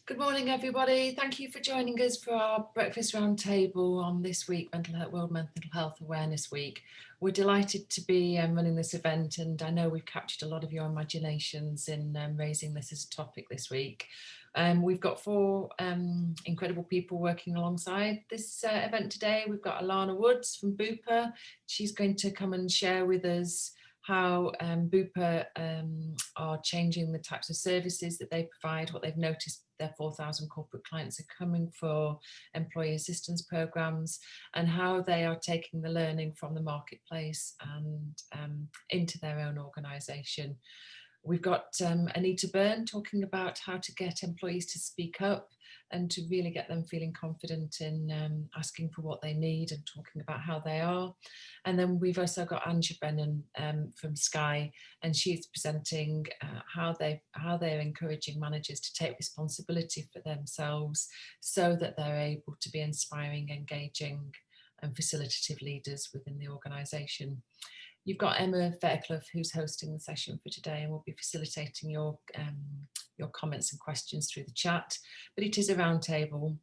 Good morning, everybody. Thank you for joining us for our breakfast roundtable on this week, World Mental Health Awareness Week. We're delighted to be running this event, and I know we've captured a lot of your imaginations in raising this as a topic this week. We've got four incredible people working alongside this event today. We've got Alana Woods from Bupa. She's going to come and share with us how Bupa are changing the types of services that they provide, what they've noticed their 4,000 corporate clients are coming for employee assistance programs, and how they are taking the learning from the marketplace and into their own organisation. We've got Anita Byrne talking about how to get employees to speak up and to really get them feeling confident in asking for what they need and talking about how they are. And then we've also got Anja Brennan from Sky, and she's presenting how they're encouraging managers to take responsibility for themselves so that they're able to be inspiring, engaging and facilitative leaders within the organisation. You've got Emma Fairclough, who's hosting the session for today, and will be facilitating your comments and questions through the chat. But it is a roundtable,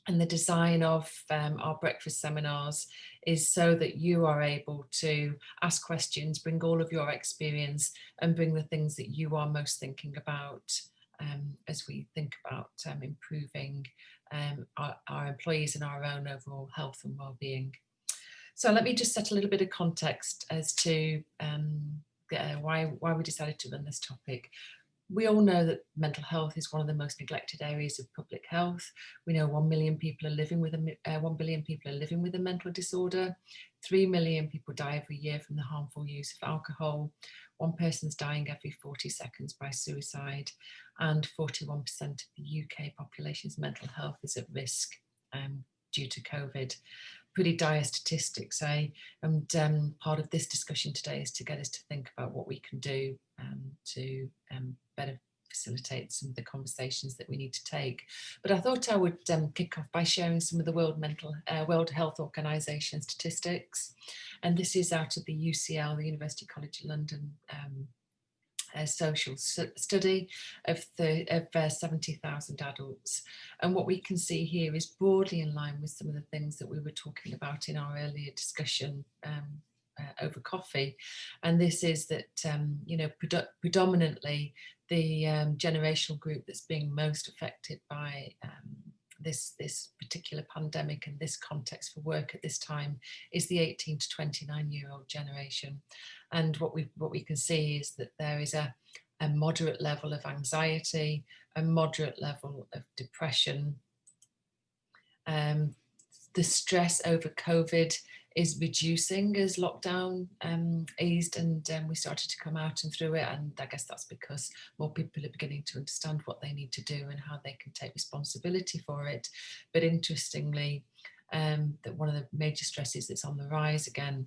and the design of our breakfast seminars is so that you are able to ask questions, bring all of your experience, and bring the things that you are most thinking about as we think about improving our employees and our own overall health and well-being. So let me just set a little bit of context as to why we decided to run this topic. We all know that mental health is one of the most neglected areas of public health. We know 1 billion people are living with a mental disorder. 3 million people die every year from the harmful use of alcohol. One person's dying every 40 seconds by suicide, and 41% of the UK population's mental health is at risk due to COVID. Pretty dire statistics, eh? And part of this discussion today is to get us to think about what we can do to better facilitate some of the conversations that we need to take. But I thought I would kick off by sharing some of the World Health Organization statistics. And this is out of the UCL, the University College London a social study of 70,000 adults. And what we can see here is broadly in line with some of the things that we were talking about in our earlier discussion over coffee. And this is that, predominantly the generational group that's being most affected by this particular pandemic and this context for work at this time is the 18 to 29-year-old generation. And what we can see is that there is a moderate level of anxiety, a moderate level of depression. The stress over COVID is reducing as lockdown eased and we started to come out and through it, and I guess that's because more people are beginning to understand what they need to do and how they can take responsibility for it. But interestingly, that one of the major stresses that's on the rise again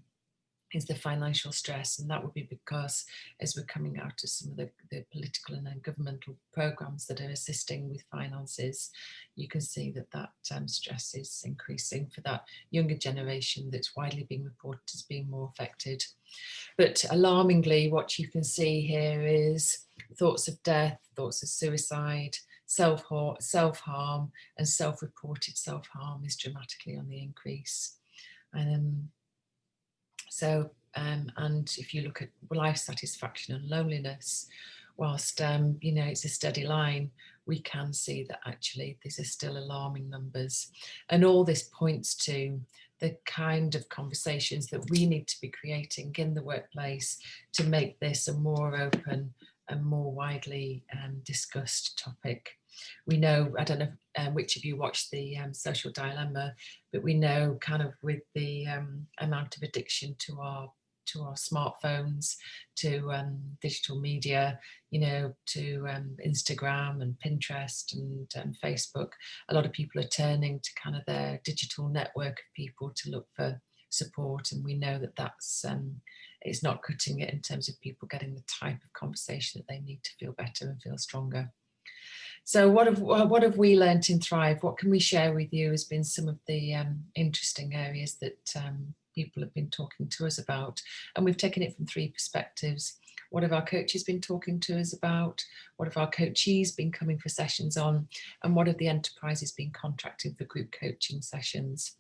is the financial stress, and that would be because as we're coming out of some of the political and governmental programs that are assisting with finances, you can see that stress is increasing for that younger generation that's widely being reported as being more affected. But alarmingly, what you can see here is thoughts of death, thoughts of suicide, self-harm and self-reported self-harm is dramatically on the increase. And if you look at life satisfaction and loneliness, whilst it's a steady line, we can see that actually these are still alarming numbers. And all this points to the kind of conversations that we need to be creating in the workplace to make this a more open and more widely discussed topic. We know, I don't know which of you watched the Social Dilemma, but we know kind of with the amount of addiction to our smartphones, to digital media, to Instagram and Pinterest and Facebook, a lot of people are turning to kind of their digital network of people to look for support, and we know that that's it's not cutting it in terms of people getting the type of conversation that they need to feel better and feel stronger. So what have we learnt in Thrive? What can we share with you has been some of the interesting areas that people have been talking to us about. And we've taken it from 3 perspectives. What have our coaches been talking to us about? What have our coachees been coming for sessions on? And what have the enterprises been contracting for group coaching sessions?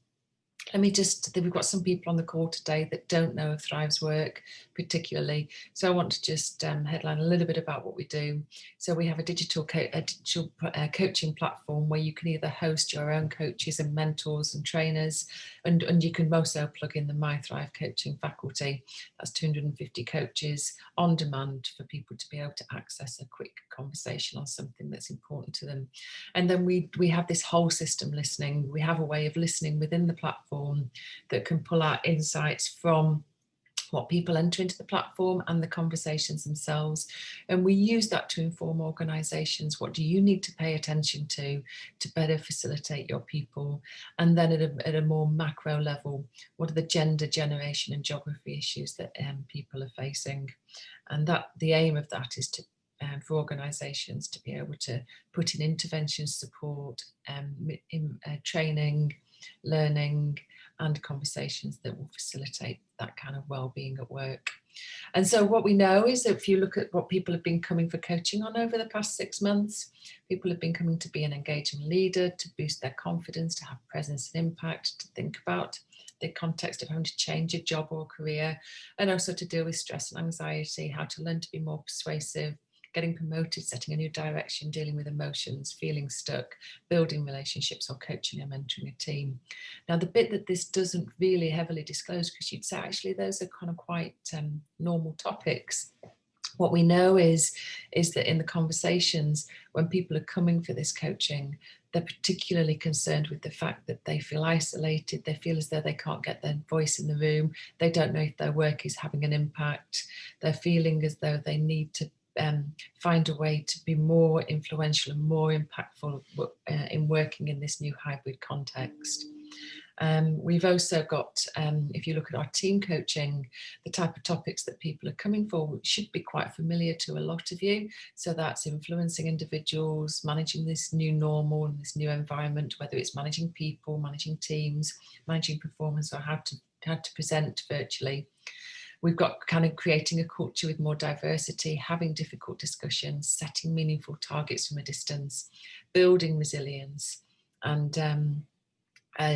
We've got some people on the call today that don't know of Thrive's work particularly. So I want to just headline a little bit about what we do. So we have a digital coaching platform where you can either host your own coaches and mentors and trainers, and you can also plug in the My Thrive coaching faculty. That's 250 coaches on demand for people to be able to access a quick conversation on something that's important to them. And then we have this whole system listening. We have a way of listening within the platform that can pull out insights from what people enter into the platform and the conversations themselves. And we use that to inform organisations. What do you need to pay attention to better facilitate your people? And then at a more macro level, what are the gender, generation and geography issues that people are facing? And that the aim of that is to for organisations to be able to put in intervention support, training, learning and conversations that will facilitate that kind of well-being at work. And so what we know is that if you look at what people have been coming for coaching on over the past 6 months, people have been coming to be an engaging leader, to boost their confidence, to have presence and impact, to think about the context of having to change a job or career, and also to deal with stress and anxiety, how to learn to be more persuasive, getting promoted, setting a new direction, dealing with emotions, feeling stuck, building relationships, or coaching and mentoring a team. Now, the bit that this doesn't really heavily disclose, because you'd say actually those are kind of quite normal topics. What we know is that in the conversations, when people are coming for this coaching, they're particularly concerned with the fact that they feel isolated, they feel as though they can't get their voice in the room, they don't know if their work is having an impact, they're feeling as though they need to find a way to be more influential and more impactful in working in this new hybrid context. We've also got, if you look at our team coaching, the type of topics that people are coming for should be quite familiar to a lot of you. So that's influencing individuals, managing this new normal and this new environment, whether it's managing people, managing teams, managing performance, or how to present virtually. We've got kind of creating a culture with more diversity, having difficult discussions, setting meaningful targets from a distance, building resilience, and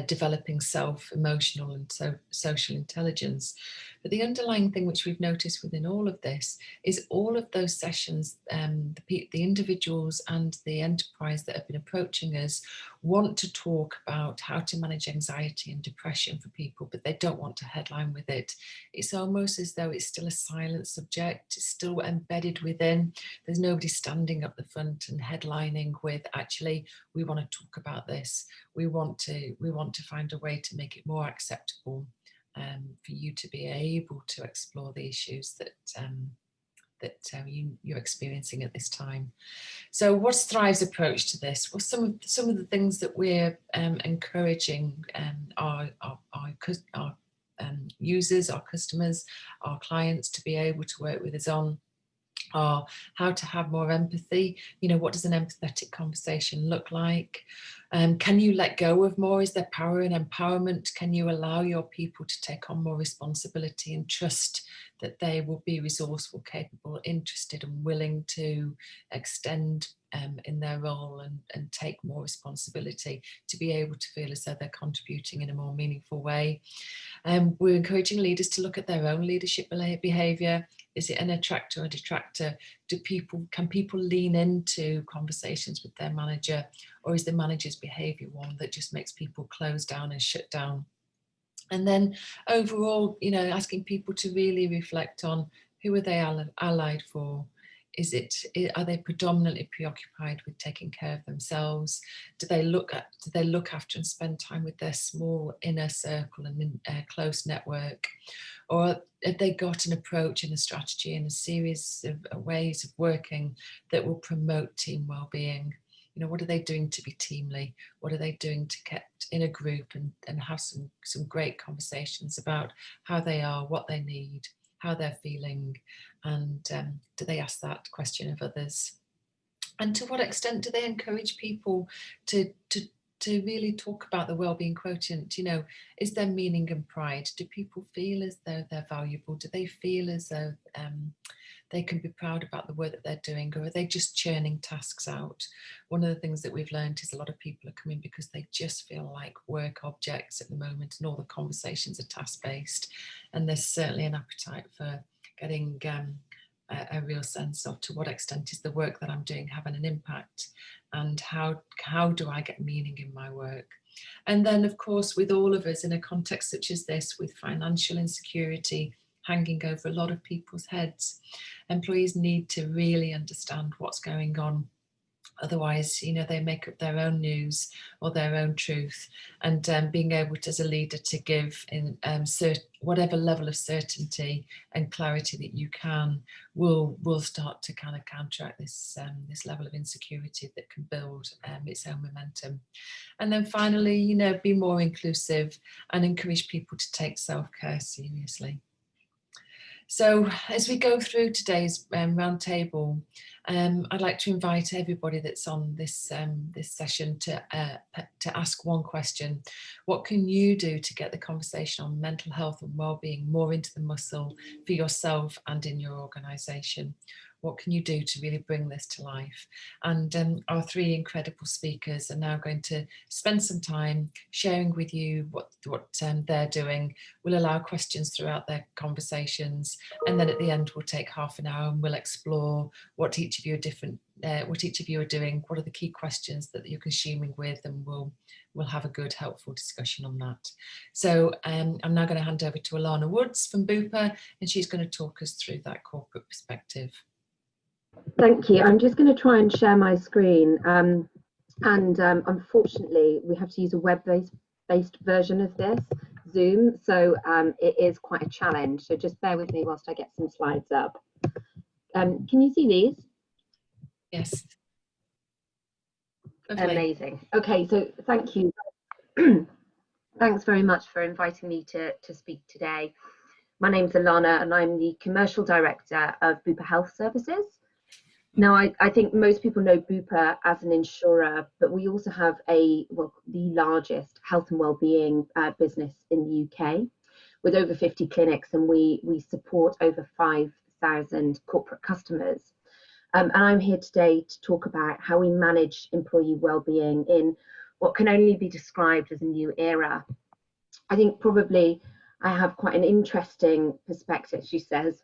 developing self-emotional and social intelligence. But the underlying thing which we've noticed within all of this is all of those sessions, the individuals and the enterprise that have been approaching us want to talk about how to manage anxiety and depression for people, but they don't want to headline with it. It's almost as though it's still a silent subject, it's still embedded within. There's nobody standing up the front and headlining with, actually, we want to talk about this. We want to find a way to make it more acceptable for you to be able to explore the issues that you're experiencing at this time. So what's Thrive's approach to this? Well, some of the things that we're encouraging our users, our customers, our clients to be able to work with us on are how to have more empathy. You know, what does an empathetic conversation look like? Can you let go of more? Is there power and empowerment? Can you allow your people to take on more responsibility and trust that they will be resourceful, capable, interested and willing to extend in their role and take more responsibility to be able to feel as though they're contributing in a more meaningful way? We're encouraging leaders to look at their own leadership behaviour. Is it an attractor or a detractor? Can people lean into conversations with their manager, or is the manager's behaviour one that just makes people close down and shut down? And then overall, you know, asking people to really reflect on who are they allied for? Are they predominantly preoccupied with taking care of themselves? Do they look after and spend time with their small inner circle and close network? Or have they got an approach and a strategy and a series of ways of working that will promote team well-being? You know, what are they doing to be teamly? What are they doing to get in a group and have some great conversations about how they are, what they need, how they're feeling, and do they ask that question of others? And to what extent do they encourage people to to really talk about the wellbeing quotient. You know, is there meaning and pride? Do people feel as though they're valuable? Do they feel as though they can be proud about the work that they're doing, or are they just churning tasks out? One of the things that we've learned is a lot of people are coming because they just feel like work objects at the moment, and all the conversations are task-based, and there's certainly an appetite for getting a real sense of to what extent is the work that I'm doing having an impact, and how do I get meaning in my work? And then, of course, with all of us in a context such as this, with financial insecurity hanging over a lot of people's heads, employees need to really understand what's going on. Otherwise, you know, they make up their own news or their own truth, and being able to, as a leader, to give in whatever level of certainty and clarity that you can will start to kind of counteract this this level of insecurity that can build its own momentum. And then finally, you know, be more inclusive and encourage people to take self-care seriously. So as we go through today's roundtable, I'd like to invite everybody that's on this this session to ask one question. What can you do to get the conversation on mental health and wellbeing more into the muscle for yourself and in your organisation? What can you do to really bring this to life? And our three incredible speakers are now going to spend some time sharing with you what they're doing. We'll allow questions throughout their conversations, and then at the end we'll take half an hour and we'll explore what each of you are doing, what are the key questions that you're consuming with, and we'll have a good, helpful discussion on that. So I'm now going to hand over to Alana Woods from Bupa, and she's going to talk us through that corporate perspective. Thank you. I'm just going to try and share my screen. Unfortunately, we have to use a web-based version of this, Zoom, so it is quite a challenge. So just bear with me whilst I get some slides up. Can you see these? Yes. Amazing. Okay, so thank you. Thanks very much for inviting me to speak today. My name's Alana, and I'm the Commercial Director of Bupa Health Services. Now, I think most people know Bupa as an insurer, but we also have the largest health and wellbeing business in the UK, with over 50 clinics, and we support over 5,000 corporate customers. And I'm here today to talk about how we manage employee wellbeing in what can only be described as a new era. I think probably I have quite an interesting perspective, she says,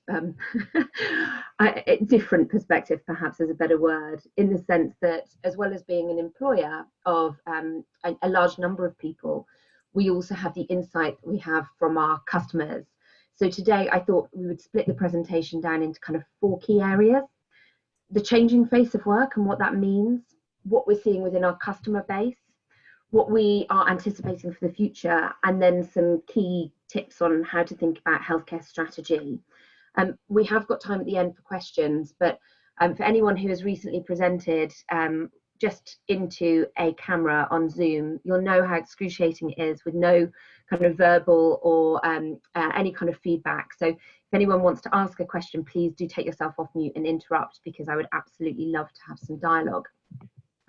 a different perspective perhaps is a better word, in the sense that as well as being an employer of a large number of people, we also have the insight that we have from our customers. So today I thought we would split the presentation down into kind of 4 key areas: the changing face of work and what that means, what we're seeing within our customer base, what we are anticipating for the future, and then some key tips on how to think about healthcare strategy. We have got time at the end for questions, but for anyone who has recently presented just into a camera on Zoom, you'll know how excruciating it is with no kind of verbal or any kind of feedback. So if anyone wants to ask a question, please do take yourself off mute and interrupt, because I would absolutely love to have some dialogue.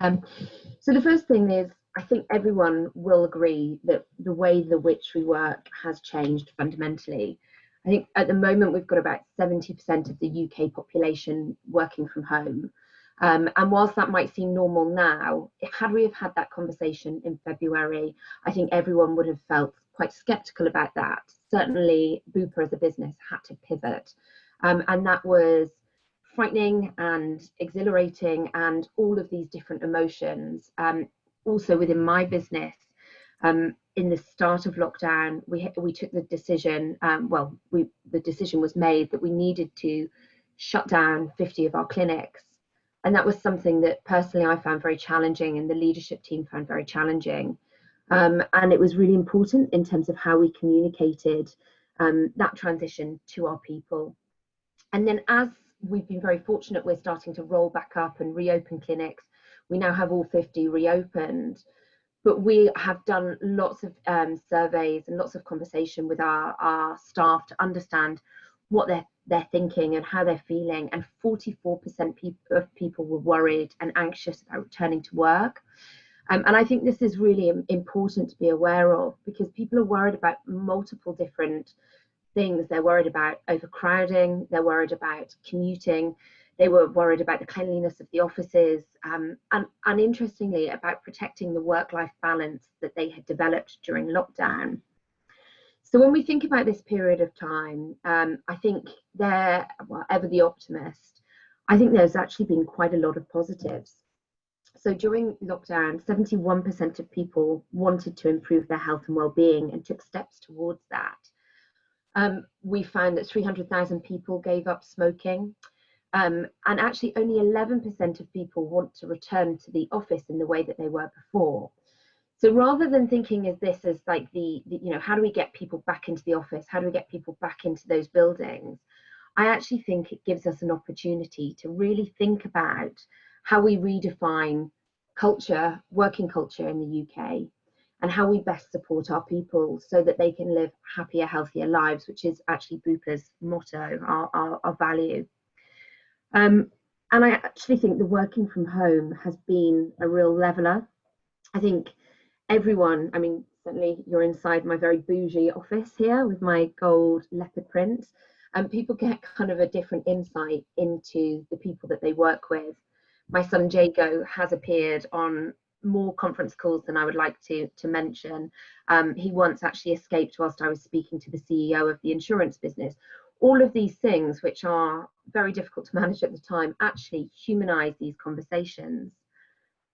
So the first thing is, I think everyone will agree that the way in which we work has changed fundamentally. I think at the moment we've got about 70% of the UK population working from home. And whilst that might seem normal now, had we have had that conversation in February, I think everyone would have felt quite sceptical about that. Certainly Bupa as a business had to pivot. And that was frightening and exhilarating and all of these different emotions. Also within my business, in the start of lockdown, we took the decision, the decision was made that we needed to shut down 50 of our clinics. And that was something that personally I found very challenging, and the leadership team found very challenging. And it was really important in terms of how we communicated that transition to our people. And then, as we've been very fortunate, we're starting to roll back up and reopen clinics. We now have all 50 reopened, but we have done lots of surveys and lots of conversation with our staff to understand what they're thinking and how they're feeling. And 44% of people were worried and anxious about returning to work. And I think this is really important to be aware of, because people are worried about multiple different things. They're worried about overcrowding, they're worried about commuting, they were worried about the cleanliness of the offices, and interestingly, about protecting the work-life balance that they had developed during lockdown. So when we think about this period of time, I think well, ever the optimist, I think there's actually been quite a lot of positives. So during lockdown, 71% of people wanted to improve their health and well-being and took steps towards that. We found that 300,000 people gave up smoking, and actually only 11% of people want to return to the office in the way that they were before. So rather than thinking of this as like the how do we get people back into the office, how do we get people back into those buildings, I actually think it gives us an opportunity to really think about how we redefine culture, working culture in the UK, and how we best support our people so that they can live happier, healthier lives, which is actually Bupa's motto, our value. And I actually think the working from home has been a real leveler. I think everyone, I mean, certainly you're inside my very bougie office here with my gold leopard print, and people get kind of a different insight into the people that they work with. My son Jago has appeared on more conference calls than I would like to mention. He once actually escaped whilst I was speaking to the CEO of the insurance business. All of these things, which are very difficult to manage at the time, actually humanize these conversations.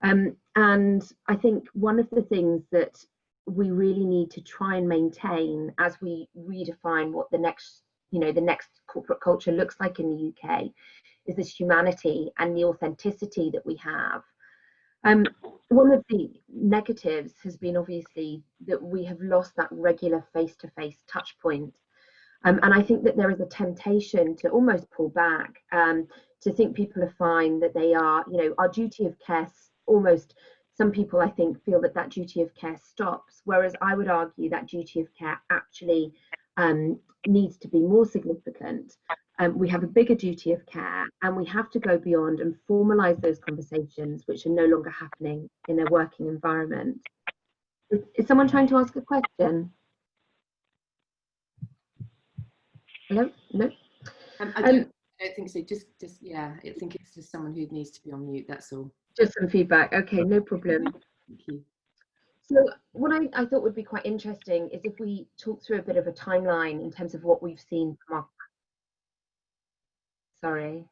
And I think one of the things that we really need to try and maintain as we redefine what the next corporate culture looks like in the UK is this humanity and the authenticity that we have. One of the negatives has been obviously that we have lost that regular face-to-face touch point. And I think that there is a temptation to almost pull back, to think people are fine, that they are, our duty of care, almost some people I think feel that duty of care stops, whereas I would argue that duty of care actually needs to be more significant. We have a bigger duty of care, and we have to go beyond and formalise those conversations which are no longer happening in a working environment. Is someone trying to ask a question? Hello? No? I don't think so. Just yeah, I think it's just someone who needs to be on mute, that's all. Just some feedback. Okay, no problem. Thank you. So what I thought would be quite interesting is if we talk through a bit of a timeline in terms of what we've seen from our... Sorry.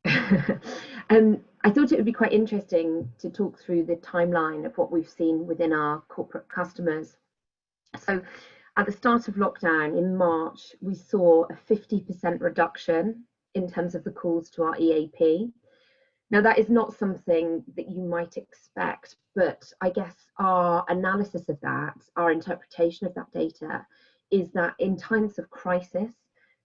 I thought it would be quite interesting to talk through the timeline of what we've seen within our corporate customers. So at the start of lockdown in March, we saw a 50% reduction in terms of the calls to our EAP. Now, that is not something that you might expect, but I guess our analysis of that, our interpretation of that data, is that in times of crisis,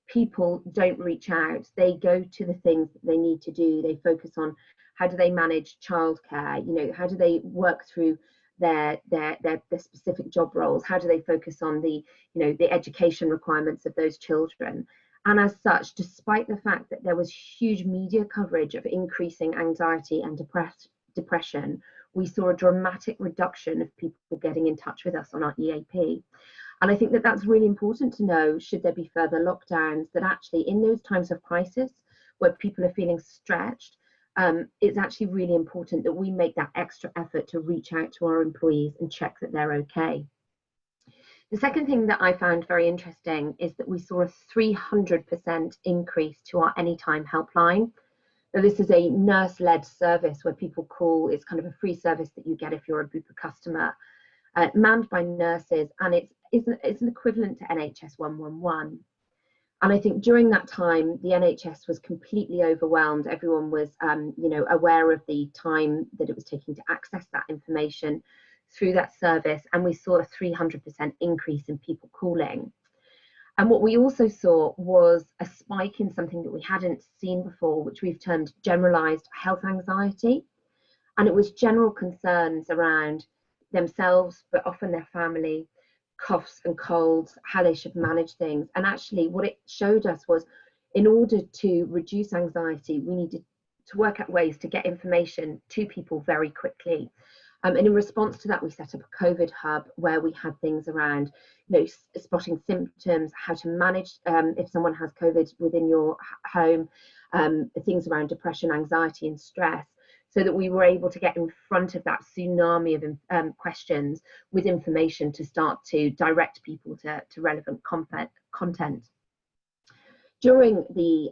people don't reach out. They go to the things that they need to do. They focus on how do they manage childcare, how do they work through their specific job roles, how do they focus on the education requirements of those children. And as such, despite the fact that there was huge media coverage of increasing anxiety and depression, we saw a dramatic reduction of people getting in touch with us on our EAP. And I think that that's really important to know, should there be further lockdowns, that actually in those times of crisis where people are feeling stretched, it's actually really important that we make that extra effort to reach out to our employees and check that they're okay. The second thing that I found very interesting is that we saw a 300% increase to our Anytime helpline. So this is a nurse-led service where people call. It's kind of a free service that you get if you're a Bupa customer, manned by nurses, and it's an equivalent to NHS 111. And I think during that time, the NHS was completely overwhelmed. Everyone was, aware of the time that it was taking to access that information through that service, and we saw a 300% increase in people calling. And what we also saw was a spike in something that we hadn't seen before, which we've termed generalized health anxiety. And it was general concerns around themselves, but often their family, coughs and colds, how they should manage things. And actually what it showed us was, in order to reduce anxiety, we needed work out ways to get information to people very quickly. And in response to that, we set up a COVID hub where we had things around, spotting symptoms, how to manage if someone has COVID within your home, things around depression, anxiety, and stress, so that we were able to get in front of that tsunami of questions with information to start to direct people to relevant content. During the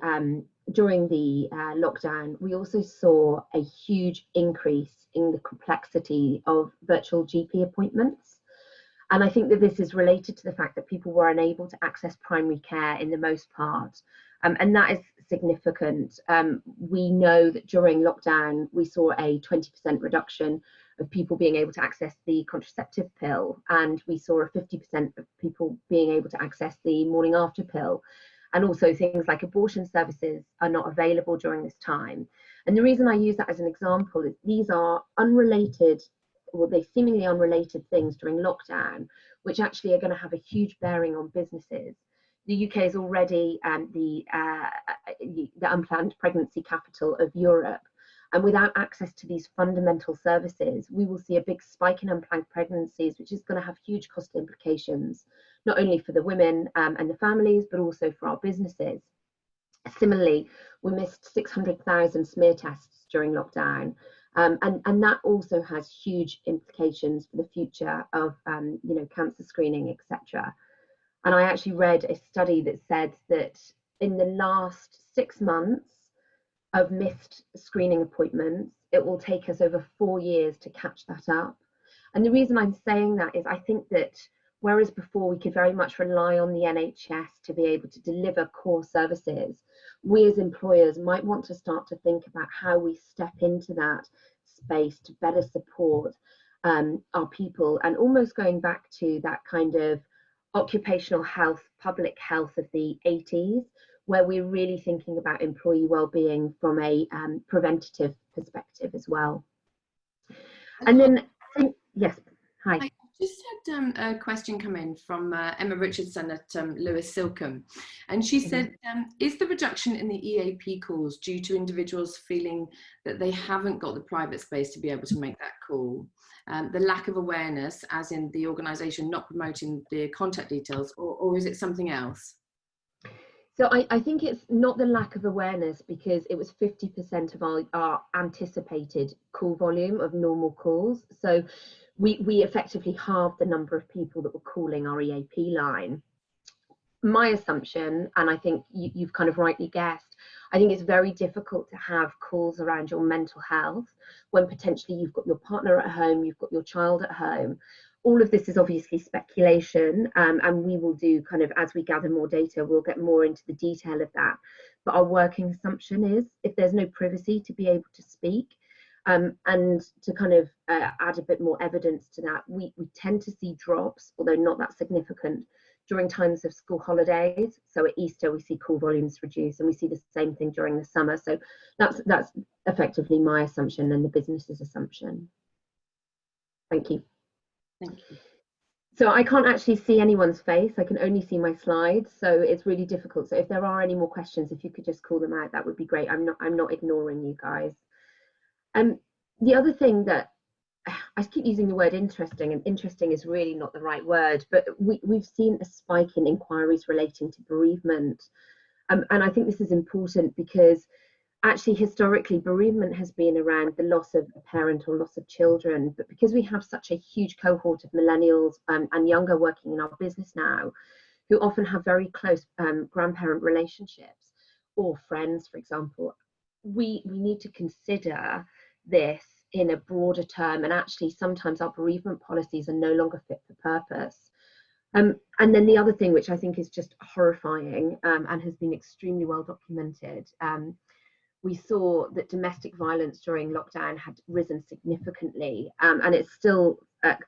lockdown, we also saw a huge increase in the complexity of virtual GP appointments. And I think that this is related to the fact that people were unable to access primary care in the most part. And that is significant. We know that during lockdown, we saw a 20% reduction of people being able to access the contraceptive pill. And we saw a 50% of people being able to access the morning after pill. And also things like abortion services are not available during this time. And the reason I use that as an example is these are unrelated, well, they seemingly unrelated things during lockdown, which actually are going to have a huge bearing on businesses. The UK is already the unplanned pregnancy capital of Europe. And without access to these fundamental services, we will see a big spike in unplanned pregnancies, which is going to have huge cost implications, not only for the women and the families, but also for our businesses. Similarly, we missed 600,000 smear tests during lockdown. And that also has huge implications for the future of cancer screening, etc. And I actually read a study that said that in the last 6 months of missed screening appointments, it will take us over 4 years to catch that up. And the reason I'm saying that is I think that whereas before we could very much rely on the NHS to be able to deliver core services, we as employers might want to start to think about how we step into that space to better support our people, and almost going back to that kind of occupational health, public health of the 80s, where we're really thinking about employee well-being from a preventative perspective as well. And then, yes, hi. I just had a question come in from Emma Richardson at Lewis Silcombe, and she said, is the reduction in the EAP calls due to individuals feeling that they haven't got the private space to be able to make that call, the lack of awareness, as in the organisation not promoting the contact details, or is it something else? So I think it's not the lack of awareness, because it was 50% of our anticipated call volume of normal calls. So we effectively halved the number of people that were calling our EAP line. My assumption, and I think you've kind of rightly guessed, I think it's very difficult to have calls around your mental health when potentially you've got your partner at home, you've got your child at home. All of this is obviously speculation, and we will do kind of, as we gather more data, we'll get more into the detail of that. But our working assumption is if there's no privacy to be able to speak, and to kind of add a bit more evidence to that, we tend to see drops, although not that significant, during times of school holidays. So at Easter, we see call volumes reduce, and we see the same thing during the summer. So that's effectively my assumption and the business's assumption. Thank you. Thank you. So I can't actually see anyone's face. I can only see my slides, so it's really difficult. So if there are any more questions, if you could just call them out, that would be great. I'm not ignoring you guys. The other thing that I keep using the word interesting, and interesting is really not the right word, but we've seen a spike in inquiries relating to bereavement. And I think this is important because actually historically bereavement has been around the loss of a parent or loss of children, but because we have such a huge cohort of millennials and younger working in our business now, who often have very close grandparent relationships or friends, for example, we need to consider this in a broader term, and actually sometimes our bereavement policies are no longer fit for purpose. And then the other thing, which I think is just horrifying and has been extremely well documented, we saw that domestic violence during lockdown had risen significantly, and it's still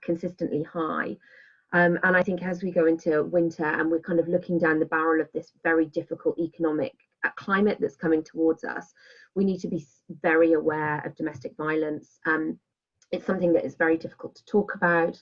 consistently high. And I think as we go into winter and we're kind of looking down the barrel of this very difficult economic climate that's coming towards us, we need to be very aware of domestic violence. It's something that is very difficult to talk about.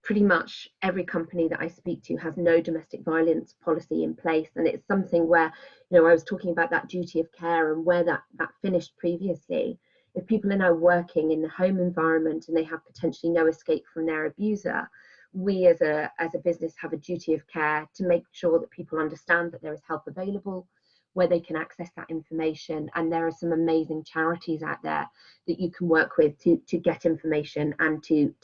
pretty much every company that I speak to has no domestic violence policy in place, and it's something where, I was talking about that duty of care and where that finished previously. If people are now working in the home environment and they have potentially no escape from their abuser, we as a business have a duty of care to make sure that people understand that there is help available, where they can access that information, and there are some amazing charities out there that you can work with to get information and to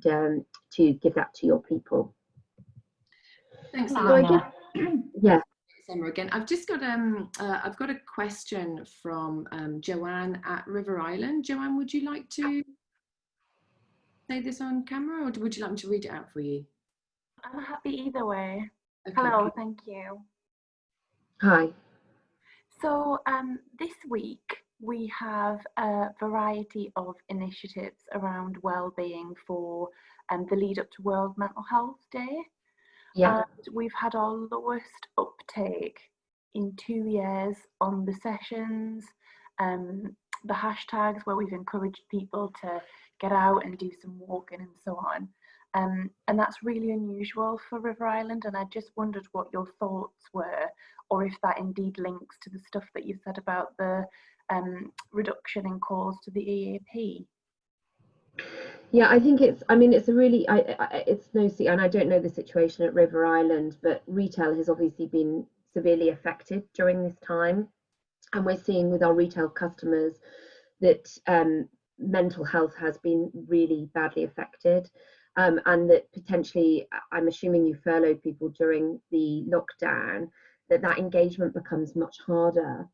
give that to your people. Thanks, so I guess, yeah. Emma again. I've just got I've got a question from Joanne at River Island. Joanne, would you like to say this on camera, or would you like me to read it out for you? I'm happy either way. Okay. Hello, thank you. Hi. So this week we have a variety of initiatives around wellbeing for the lead up to World Mental Health Day. Yeah. And we've had our lowest uptake in 2 years on the sessions, the hashtags where we've encouraged people to get out and do some walking and so on. And that's really unusual for River Island, and I just wondered what your thoughts were, or if that indeed links to the stuff that you said about the reduction in calls to the EAP. Yeah, I think it's a really, it's no secret, and I don't know the situation at River Island, but retail has obviously been severely affected during this time. And we're seeing with our retail customers that mental health has been really badly affected. And that potentially, I'm assuming you furloughed people during the lockdown, that engagement becomes much harder.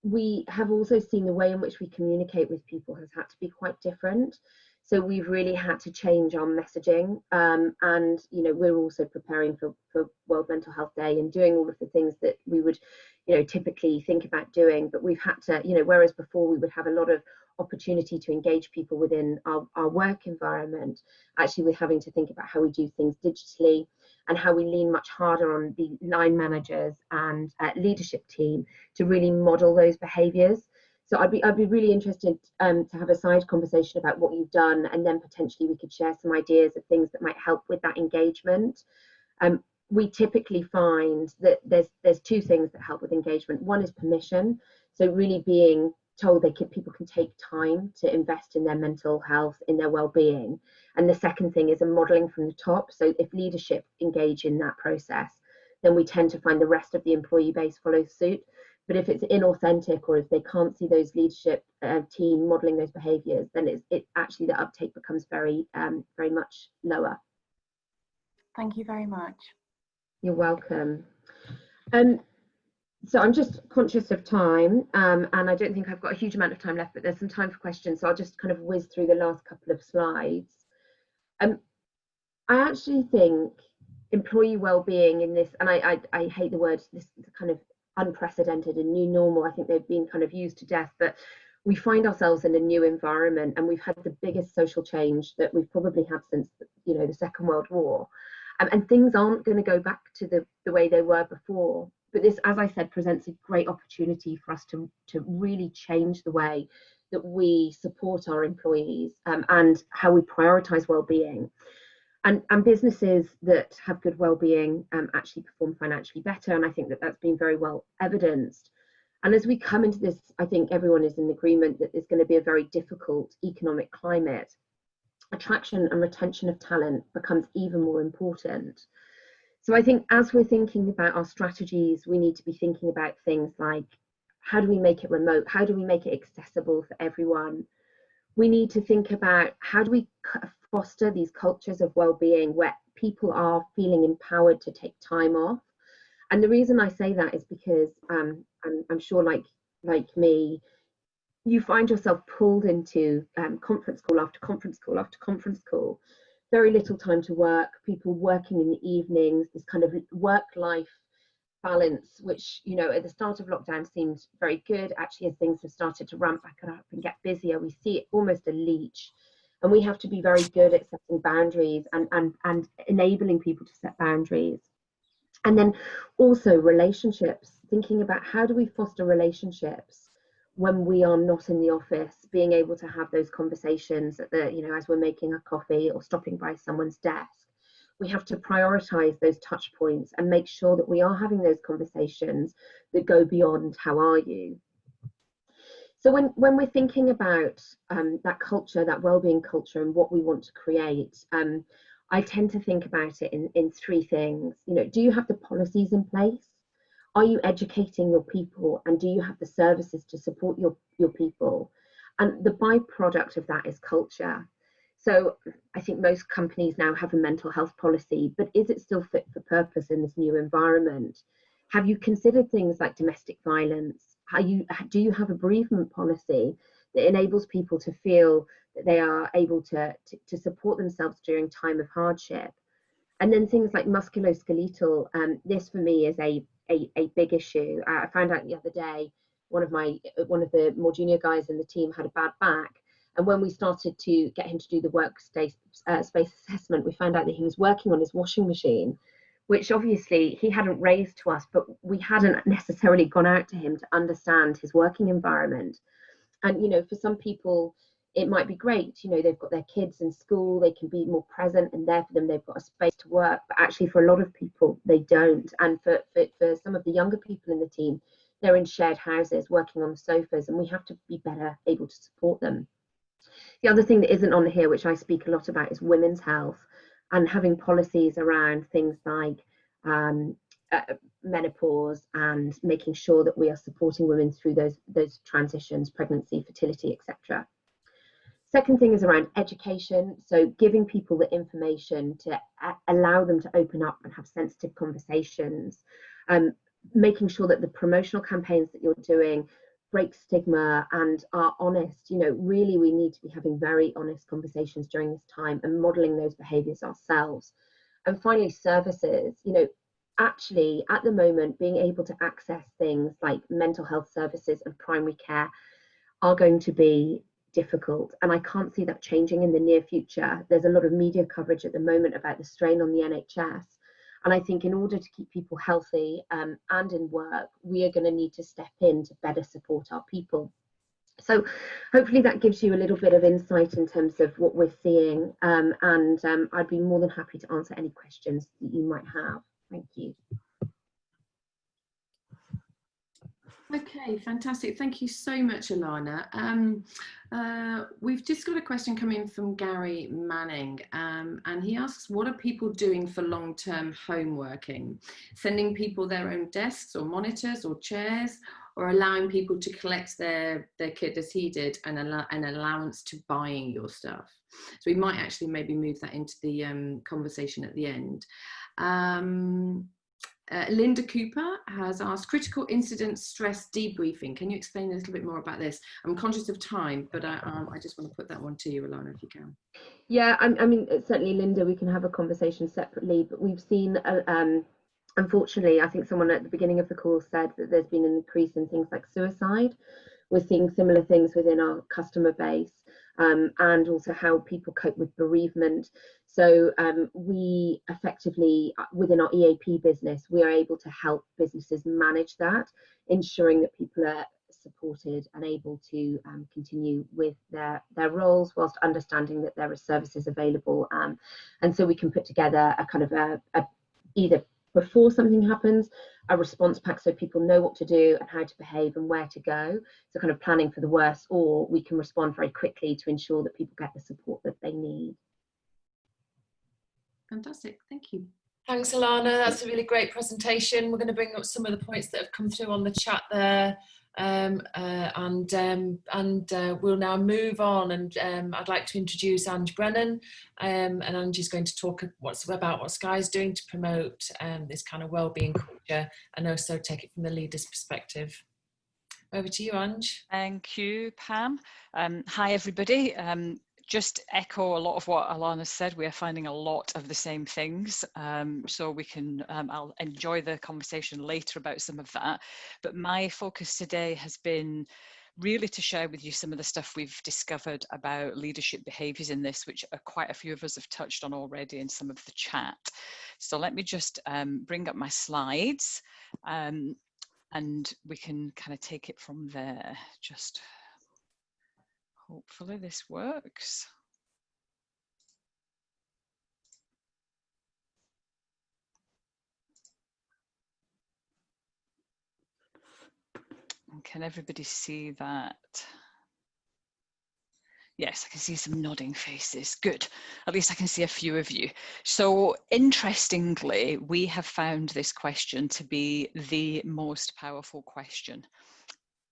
We have also seen the way in which we communicate with people has had to be quite different. So we've really had to change our messaging. And, we're also preparing for World Mental Health Day and doing all of the things that we would, typically think about doing. But we've had to, whereas before we would have a lot of opportunity to engage people within our work environment, actually we're having to think about how we do things digitally and how we lean much harder on the line managers and leadership team to really model those behaviours. So I'd be really interested to have a side conversation about what you've done, and then potentially we could share some ideas of things that might help with that engagement. We typically find that there's two things that help with engagement. One is permission, so really being told people can take time to invest in their mental health, in their well-being. And the second thing is a modelling from the top. So if leadership engage in that process, then we tend to find the rest of the employee base follows suit. But if it's inauthentic, or if they can't see those leadership team modelling those behaviours, then it actually the uptake becomes very much lower. Thank you very much. You're welcome. So I'm just conscious of time, and I don't think I've got a huge amount of time left, but there's some time for questions, so I'll just kind of whiz through the last couple of slides. I actually think employee well-being in this, and I hate the word, this kind of unprecedented and new normal, I think they've been kind of used to death, but we find ourselves in a new environment, and we've had the biggest social change that we've probably had since the Second World War, and things aren't going to go back to the way they were before. But this, as I said, presents a great opportunity for us to really change the way that we support our employees and how we prioritise well-being. And businesses that have good well-being actually perform financially better, and I think that that's been very well evidenced. And as we come into this, I think everyone is in agreement that there's going to be a very difficult economic climate. Attraction and retention of talent becomes even more important. So I think as we're thinking about our strategies, we need to be thinking about things like, how do we make it remote? How do we make it accessible for everyone? We need to think about how do we foster these cultures of well-being where people are feeling empowered to take time off. And the reason I say that is because I'm sure like me, you find yourself pulled into conference call after conference call after conference call. Very little time to work, people working in the evenings, this kind of work-life balance, which, at the start of lockdown seemed very good. Actually, as things have started to ramp back up and get busier, we see it almost a leech. And we have to be very good at setting boundaries and enabling people to set boundaries. And then also relationships, thinking about how do we foster relationships when we are not in the office, being able to have those conversations at the, as we're making a coffee or stopping by someone's desk. We have to prioritize those touch points and make sure that we are having those conversations that go beyond how are you. So when we're thinking about that culture, that wellbeing culture, and what we want to create, I tend to think about it in three things. Do you have the policies in place? Are you educating your people, and do you have the services to support your people? And the byproduct of that is culture. So I think most companies now have a mental health policy, but is it still fit for purpose in this new environment? Have you considered things like domestic violence? Do you have a bereavement policy that enables people to feel that they are able to support themselves during time of hardship? And then things like musculoskeletal, this for me is a big issue. I found out the other day, one of the more junior guys in the team had a bad back. And when we started to get him to do the workspace space assessment, we found out that he was working on his washing machine, which obviously he hadn't raised to us, but we hadn't necessarily gone out to him to understand his working environment. And, for some people, it might be great, they've got their kids in school, they can be more present and there for them, they've got a space to work, but actually for a lot of people, they don't. And for some of the younger people in the team, they're in shared houses working on the sofas, and we have to be better able to support them. The other thing that isn't on here, which I speak a lot about, is women's health and having policies around things like menopause and making sure that we are supporting women through those transitions, pregnancy, fertility, etc. Second thing is around education. So giving people the information to allow them to open up and have sensitive conversations, making sure that the promotional campaigns that you're doing break stigma and are honest. Really we need to be having very honest conversations during this time and modeling those behaviors ourselves. And finally, services. Actually at the moment, being able to access things like mental health services and primary care are going to be difficult, and I can't see that changing in the near future. There's a lot of media coverage at the moment about the strain on the NHS, and I think in order to keep people healthy and in work, we are going to need to step in to better support our people. So hopefully that gives you a little bit of insight in terms of what we're seeing, and I'd be more than happy to answer any questions that you might have. Thank you. Okay, fantastic. Thank you so much, Alana. We've just got a question coming from Gary Manning, and he asks, what are people doing for long-term home working? Sending people their own desks or monitors or chairs, or allowing people to collect their kit as he did, and an allowance to buying your stuff? So we might actually maybe move that into the conversation at the end. Linda Cooper has asked, critical incident stress debriefing. Can you explain a little bit more about this? I'm conscious of time, but I just want to put that one to you, Alana, if you can. Yeah, I mean, certainly, Linda, we can have a conversation separately, but we've seen, unfortunately, I think someone at the beginning of the call said that there's been an increase in things like suicide. We're seeing similar things within our customer base, and also how people cope with bereavement. So we effectively, within our EAP business, we are able to help businesses manage that, ensuring that people are supported and able to continue with their roles whilst understanding that there are services available. And so we can put together a kind of either before something happens, a response pack so people know what to do and how to behave and where to go. So kind of planning for the worst, or we can respond very quickly to ensure that people get the support that they need. Fantastic, thank you. Thanks, Alana. That's a really great presentation. We're going to bring up some of the points that have come through on the chat there. We'll now move on, and I'd like to introduce Ange Brennan, and Angie's going to talk about what Sky's doing to promote this kind of wellbeing culture, and also take it from the leader's perspective. Over to you, Ange. Thank you, Pam. Hi, everybody. Just echo a lot of what Alana said. We are finding a lot of the same things, so we can, I'll enjoy the conversation later about some of that. But my focus today has been really to share with you some of the stuff we've discovered about leadership behaviours in this, which quite a few of us have touched on already in some of the chat. So let me just bring up my slides. and we can kind of take it from there. Just hopefully this works. And can everybody see that? Yes, I can see some nodding faces. Good. At least I can see a few of you. So interestingly, we have found this question to be the most powerful question,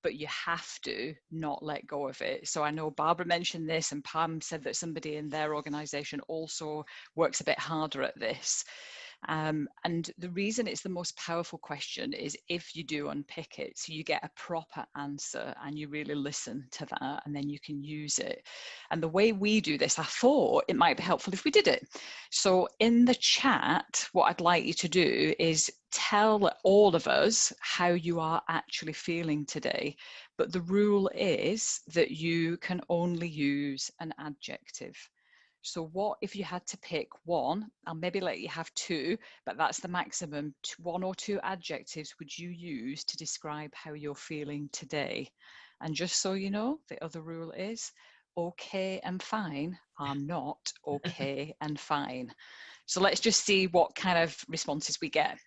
but you have to not let go of it. So I know Barbara mentioned this, and Pam said that somebody in their organization also works a bit harder at this. And the reason it's the most powerful question is if you do unpick it, so you get a proper answer and you really listen to that, and then you can use it. And the way we do this, I thought it might be helpful if we did it. So in the chat, what I'd like you to do is tell all of us how you are actually feeling today. But the rule is that you can only use an adjective. So what if you had to pick one? I'll maybe let you have two, but that's the maximum. One or two adjectives would you use to describe how you're feeling today? And just so you know, the other rule is okay and fine are not okay and fine. So let's just see what kind of responses we get.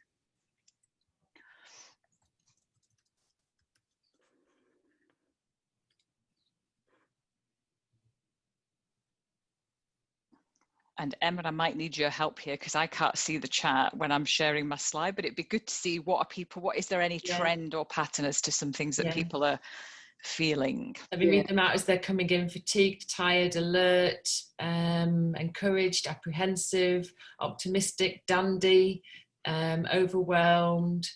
And Emma, I might need your help here because I can't see the chat when I'm sharing my slide, but it'd be good to see what is there any trend or pattern as to some things that people are feeling? Let me read them out as they're coming in. Fatigued, tired, alert, encouraged, apprehensive, optimistic, dandy, overwhelmed,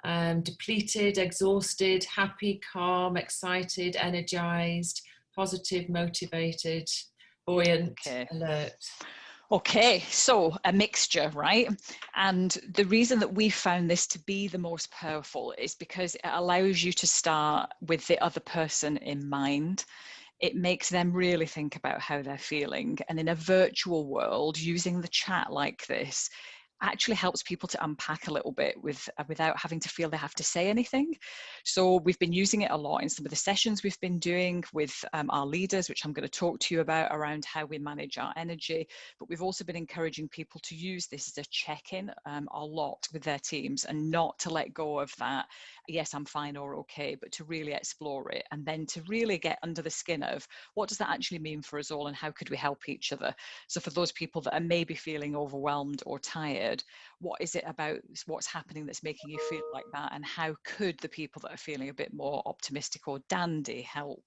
depleted, exhausted, happy, calm, excited, energized, positive, motivated, buoyant, alert. Okay, so a mixture, right? And the reason that we found this to be the most powerful is because it allows you to start with the other person in mind. It makes them really think about how they're feeling. And in a virtual world, using the chat like this actually helps people to unpack a little bit without having to feel they have to say anything. So we've been using it a lot in some of the sessions we've been doing with our leaders, which I'm going to talk to you about around how we manage our energy. But we've also been encouraging people to use this as a check-in a lot with their teams, and not to let go of that, yes, I'm fine or okay, but to really explore it, and then to really get under the skin of what does that actually mean for us all and how could we help each other. So for those people that are maybe feeling overwhelmed or tired, what is it about what's happening that's making you feel like that, and how could the people that are feeling a bit more optimistic or dandy help?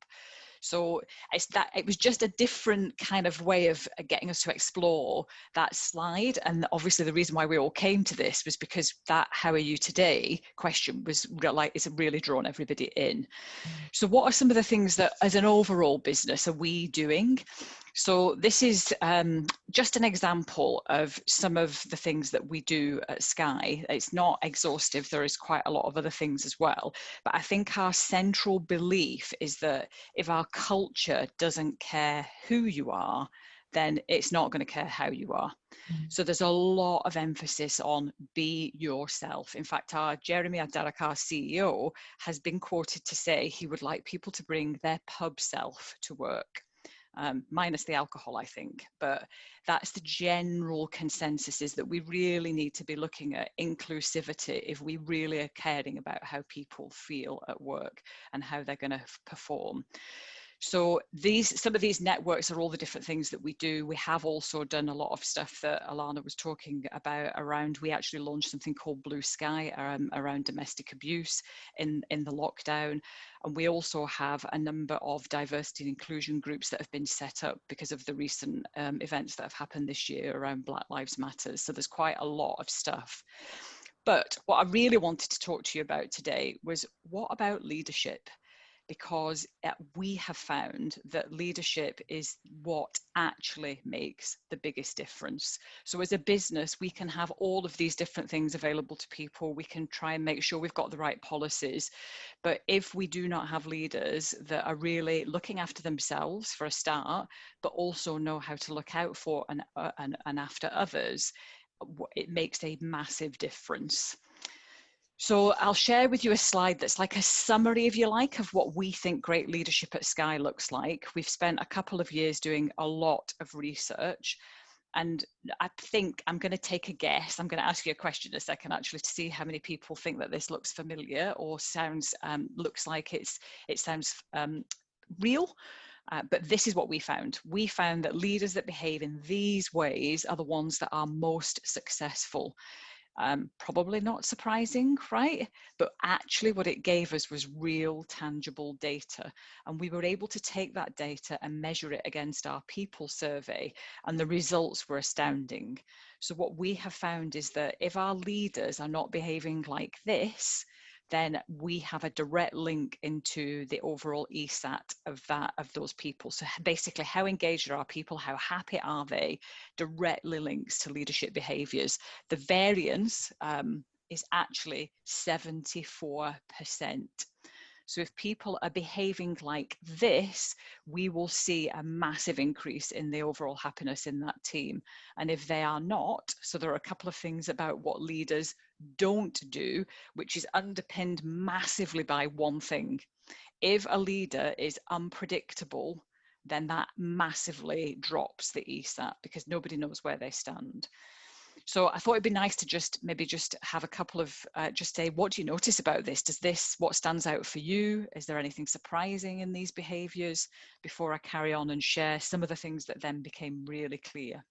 So it was just a different kind of way of getting us to explore that slide. And obviously the reason why we all came to this was because that "how are you today" question was it's really drawn everybody in. So what are some of the things that as an overall business are we doing? So this is just an example of some of the things that we do at Sky. It's not exhaustive, there is quite a lot of other things as well. But I think our central belief is that if our culture doesn't care who you are, then it's not going to care how you are. So there's a lot of emphasis on be yourself. In fact, our Jeremy Adarak, our CEO, has been quoted to say he would like people to bring their pub self to work. Minus the alcohol, I think, but that's the general consensus, is that we really need to be looking at inclusivity if we really are caring about how people feel at work and how they're going to perform. So some of these networks are all the different things that we do. We have also done a lot of stuff that Alana was talking about around, we actually launched something called Blue Sky around domestic abuse in the lockdown. And we also have a number of diversity and inclusion groups that have been set up because of the recent events that have happened this year around Black Lives Matter. So there's quite a lot of stuff. But what I really wanted to talk to you about today was, what about leadership? Because we have found that leadership is what actually makes the biggest difference. So as a business, we can have all of these different things available to people. We can try and make sure we've got the right policies. But if we do not have leaders that are really looking after themselves for a start, but also know how to look out for and after others, it makes a massive difference. So I'll share with you a slide that's like a summary, if you like, of what we think great leadership at Sky looks like. We've spent a couple of years doing a lot of research, and I think I'm going to take a guess. I'm going to ask you a question in a second, actually, to see how many people think that this looks familiar or sounds looks like it sounds real. But this is what we found. We found that leaders that behave in these ways are the ones that are most successful. Probably not surprising, right? But actually what it gave us was real tangible data. And we were able to take that data and measure it against our people survey. And the results were astounding. So what we have found is that if our leaders are not behaving like this, then we have a direct link into the overall ESAT of those people. So basically, how engaged are our people? How happy are they? Directly links to leadership behaviours. The variance is actually 74%. So if people are behaving like this, we will see a massive increase in the overall happiness in that team. And if they are not, so there are a couple of things about what leaders don't do, which is underpinned massively by one thing. If a leader is unpredictable, then that massively drops the ESAT because nobody knows where they stand. So I thought it'd be nice to maybe just have a couple of, just say, what do you notice about this? What stands out for you? Is there anything surprising in these behaviours? Before I carry on and share some of the things that then became really clear.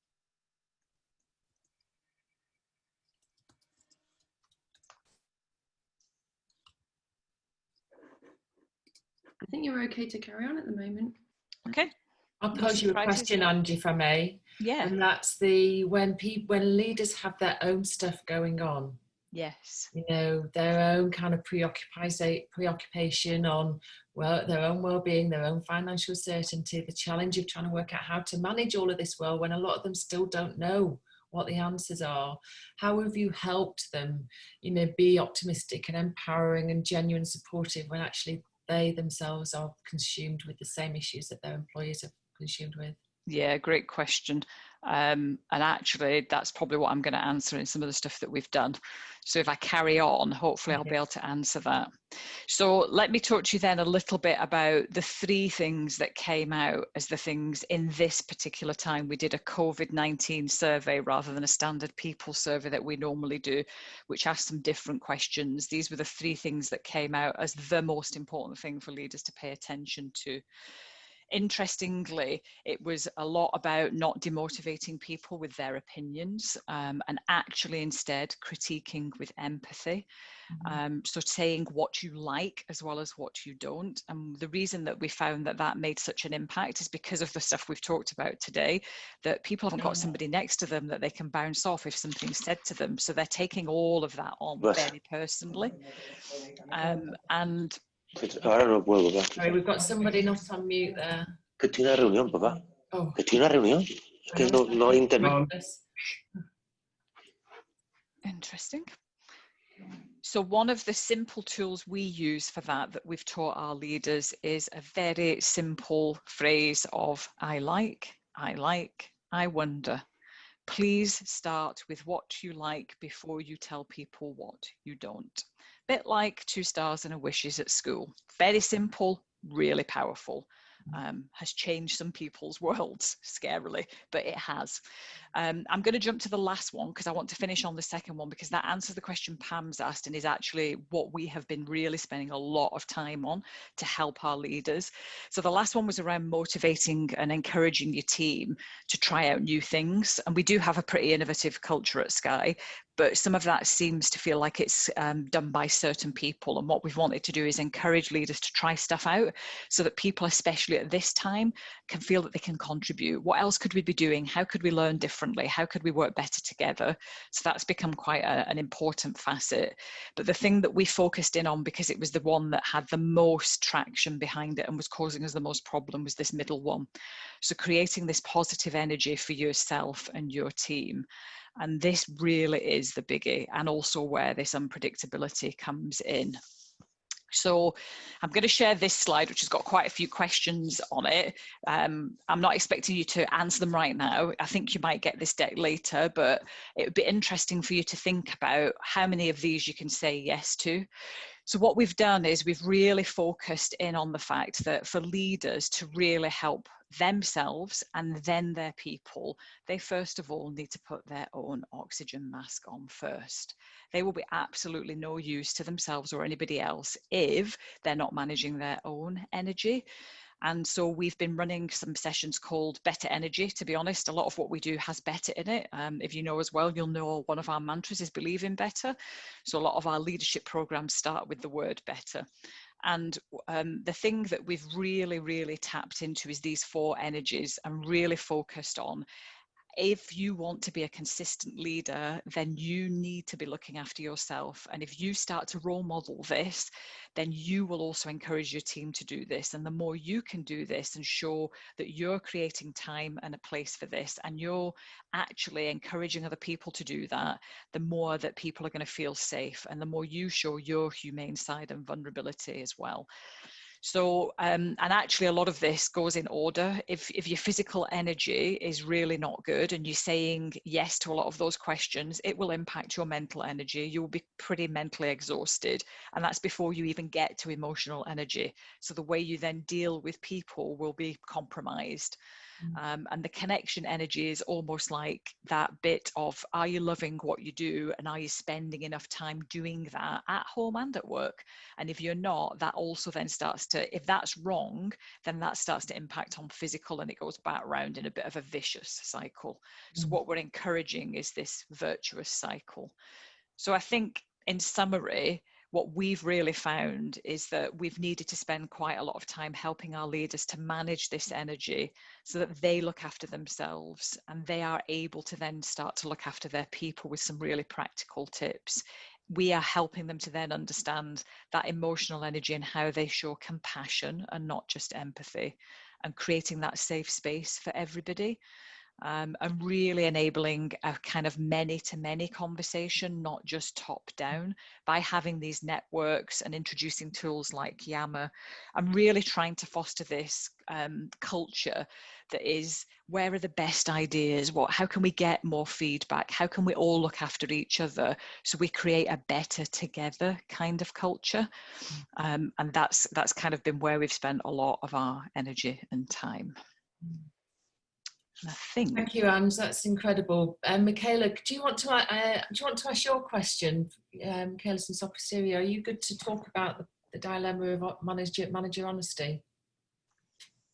I think you're okay to carry on at the moment. Okay. I'll pose you a question, Angie, if I may. Yeah. And that's when leaders have their own stuff going on. Yes. You know, their own kind of preoccupation on, well, their own well-being, their own financial certainty, the challenge of trying to work out how to manage all of this well when a lot of them still don't know what the answers are. How have you helped them, you know, be optimistic and empowering and genuine supportive when actually they themselves are consumed with the same issues that their employees are consumed with? Yeah, great question. And actually, that's probably what I'm going to answer in some of the stuff that we've done. So if I carry on, hopefully I'll be able to answer that. So let me talk to you then a little bit about the three things that came out as the things in this particular time. We did a COVID-19 survey rather than a standard people survey that we normally do, which asked some different questions. These were the three things that came out as the most important thing for leaders to pay attention to. Interestingly, it was a lot about not demotivating people with their opinions and actually instead critiquing with empathy. So saying what you like as well as what you don't. And the reason that we found that that made such an impact is because of the stuff we've talked about today, that people haven't got somebody next to them that they can bounce off if something's said to them. So they're taking all of that on very personally. And sorry, we've got somebody not on mute there. Que tiene una reunión, papá. Oh. Que tiene una reunión. Es que no hay internet. Interesting. So one of the simple tools we use for that we've taught our leaders is a very simple phrase of I like, I wonder. Please start with what you like before you tell people what you don't. Bit like 2 stars and a wishes at school. Very simple, really powerful. Has changed some people's worlds, scarily, but it has. I'm going to jump to the last one because I want to finish on the second one because that answers the question Pam's asked and is actually what we have been really spending a lot of time on to help our leaders. So the last one was around motivating and encouraging your team to try out new things. And we do have a pretty innovative culture at Sky, but some of that seems to feel like it's done by certain people. And what we've wanted to do is encourage leaders to try stuff out so that people, especially at this time, can feel that they can contribute. What else could we be doing? How could we learn differently? How could we work better together? So that's become quite an important facet. But the thing that we focused in on, because it was the one that had the most traction behind it and was causing us the most problem, was this middle one. So creating this positive energy for yourself and your team. And this really is the biggie, and also where this unpredictability comes in. So I'm going to share this slide, which has got quite a few questions on it. I'm not expecting you to answer them right now. I think you might get this deck later, but it would be interesting for you to think about how many of these you can say yes to. So what we've done is we've really focused in on the fact that for leaders to really help themselves and then their people, they first of all need to put their own oxygen mask on first. They will be absolutely no use to themselves or anybody else if they're not managing their own energy. And so we've been running some sessions called Better Energy. To be honest, a lot of what we do has better in it. If you know as well, you'll know one of our mantras is believe in better. So a lot of our leadership programs start with the word better. And the thing that we've really tapped into is these 4 energies and really focused on. If you want to be a consistent leader, then you need to be looking after yourself. And if you start to role model this, then you will also encourage your team to do this. And the more you can do this and show that you're creating time and a place for this, and you're actually encouraging other people to do that, the more that people are going to feel safe, and the more you show your humane side and vulnerability as well. So, and actually a lot of this goes in order. If your physical energy is really not good and you're saying yes to a lot of those questions, it will impact your mental energy. You'll be pretty mentally exhausted, and that's before you even get to emotional energy. So the way you then deal with people will be compromised. And the connection energy is almost like that bit of, are you loving what you do, and are you spending enough time doing that at home and at work? And if you're not, that also then starts to, if that's wrong, then that starts to impact on physical, and it goes back around in a bit of a vicious cycle. So what we're encouraging is this virtuous cycle. So I think in summary, what we've really found is that we've needed to spend quite a lot of time helping our leaders to manage this energy so that they look after themselves and they are able to then start to look after their people with some really practical tips. We are helping them to then understand that emotional energy and how they show compassion and not just empathy, and creating that safe space for everybody. And really enabling a kind of many-to-many conversation, not just top-down, by having these networks and introducing tools like Yammer. I'm really trying to foster this culture that is, where are the best ideas? How can we get more feedback? How can we all look after each other so we create a better together kind of culture? And that's kind of been where we've spent a lot of our energy and time. I think. Thank you, Ange. That's incredible. Michaela, do you want to ask your question? Michaela Sopra, are you good to talk about the dilemma of manager honesty?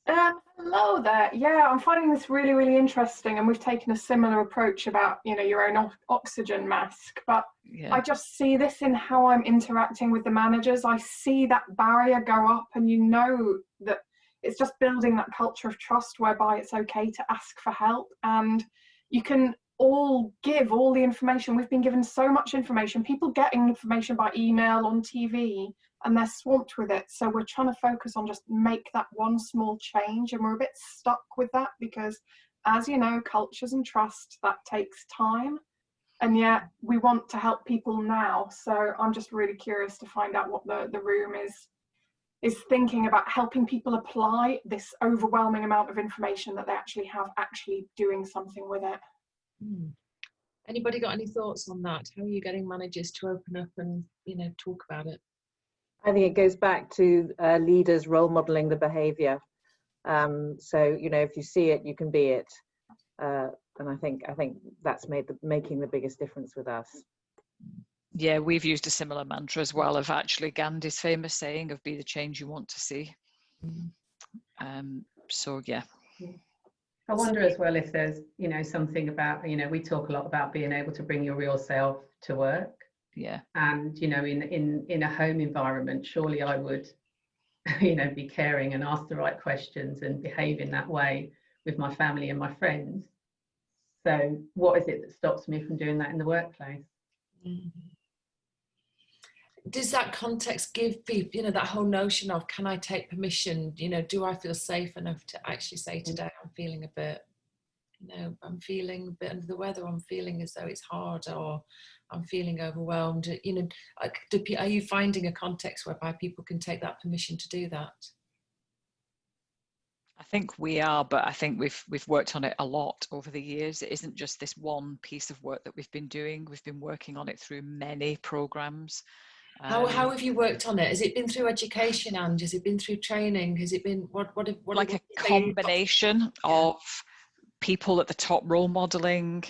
Hello there. Yeah, I'm finding this really interesting, and we've taken a similar approach about, you know, your own oxygen mask. But yeah. I just see this in how I'm interacting with the managers. I see that barrier go up, and you know that it's just building that culture of trust whereby it's okay to ask for help, and you can all give all the information. We've been given so much information, people getting information by email, on TV, and they're swamped with it. So we're trying to focus on just make that one small change, and we're a bit stuck with that because, as you know, cultures and trust, that takes time, and yet we want to help people now. So I'm just really curious to find out what the room is thinking about helping people apply this overwhelming amount of information that they actually have, actually doing something with it. Anybody got any thoughts on that? How are you getting managers to open up and, you know, talk about it? I think it goes back to leaders role modeling the behavior. So, you know, if you see it, you can be it. And I think that's making the biggest difference with us. Yeah, we've used a similar mantra as well, of actually Gandhi's famous saying of be the change you want to see. So yeah. I wonder as well if there's, you know, something about, you know, we talk a lot about being able to bring your real self to work. Yeah. And, you know, in a home environment, surely I would, you know, be caring and ask the right questions and behave in that way with my family and my friends. So what is it that stops me from doing that in the workplace? Does that context give people, you know, that whole notion of, can I take permission? You know, do I feel safe enough to actually say today I'm feeling a bit, you know, I'm feeling a bit under the weather, I'm feeling as though it's hard, or I'm feeling overwhelmed. You know, are you finding a context whereby people can take that permission to do that? I think we are, but I think we've worked on it a lot over the years. It isn't just this one piece of work that we've been doing. We've been working on it through many programs. How have you worked on it? Has it been through education, and has it been through training? Has it been what like a combination of people at the top role modeling,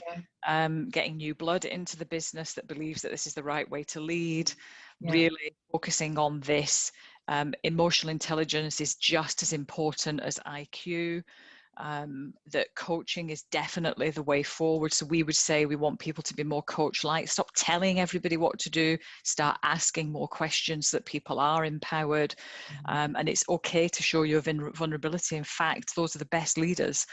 getting new blood into the business that believes that this is the right way to lead, really focusing on this. Emotional intelligence is just as important as IQ. That coaching is definitely the way forward. So we would say we want people to be more coach-like. Stop telling everybody what to do. Start asking more questions so that people are empowered. And it's okay to show your vulnerability. In fact, those are the best leaders.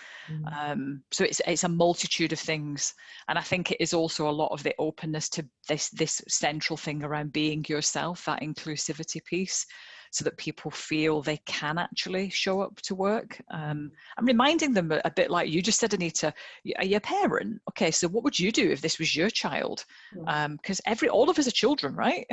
So it's a multitude of things. And I think it is also a lot of the openness to this central thing around being yourself, that inclusivity piece, so that people feel they can actually show up to work. I'm reminding them a bit like you just said, Anita, are you a parent? Okay, so what would you do if this was your child? Because all of us are children, right?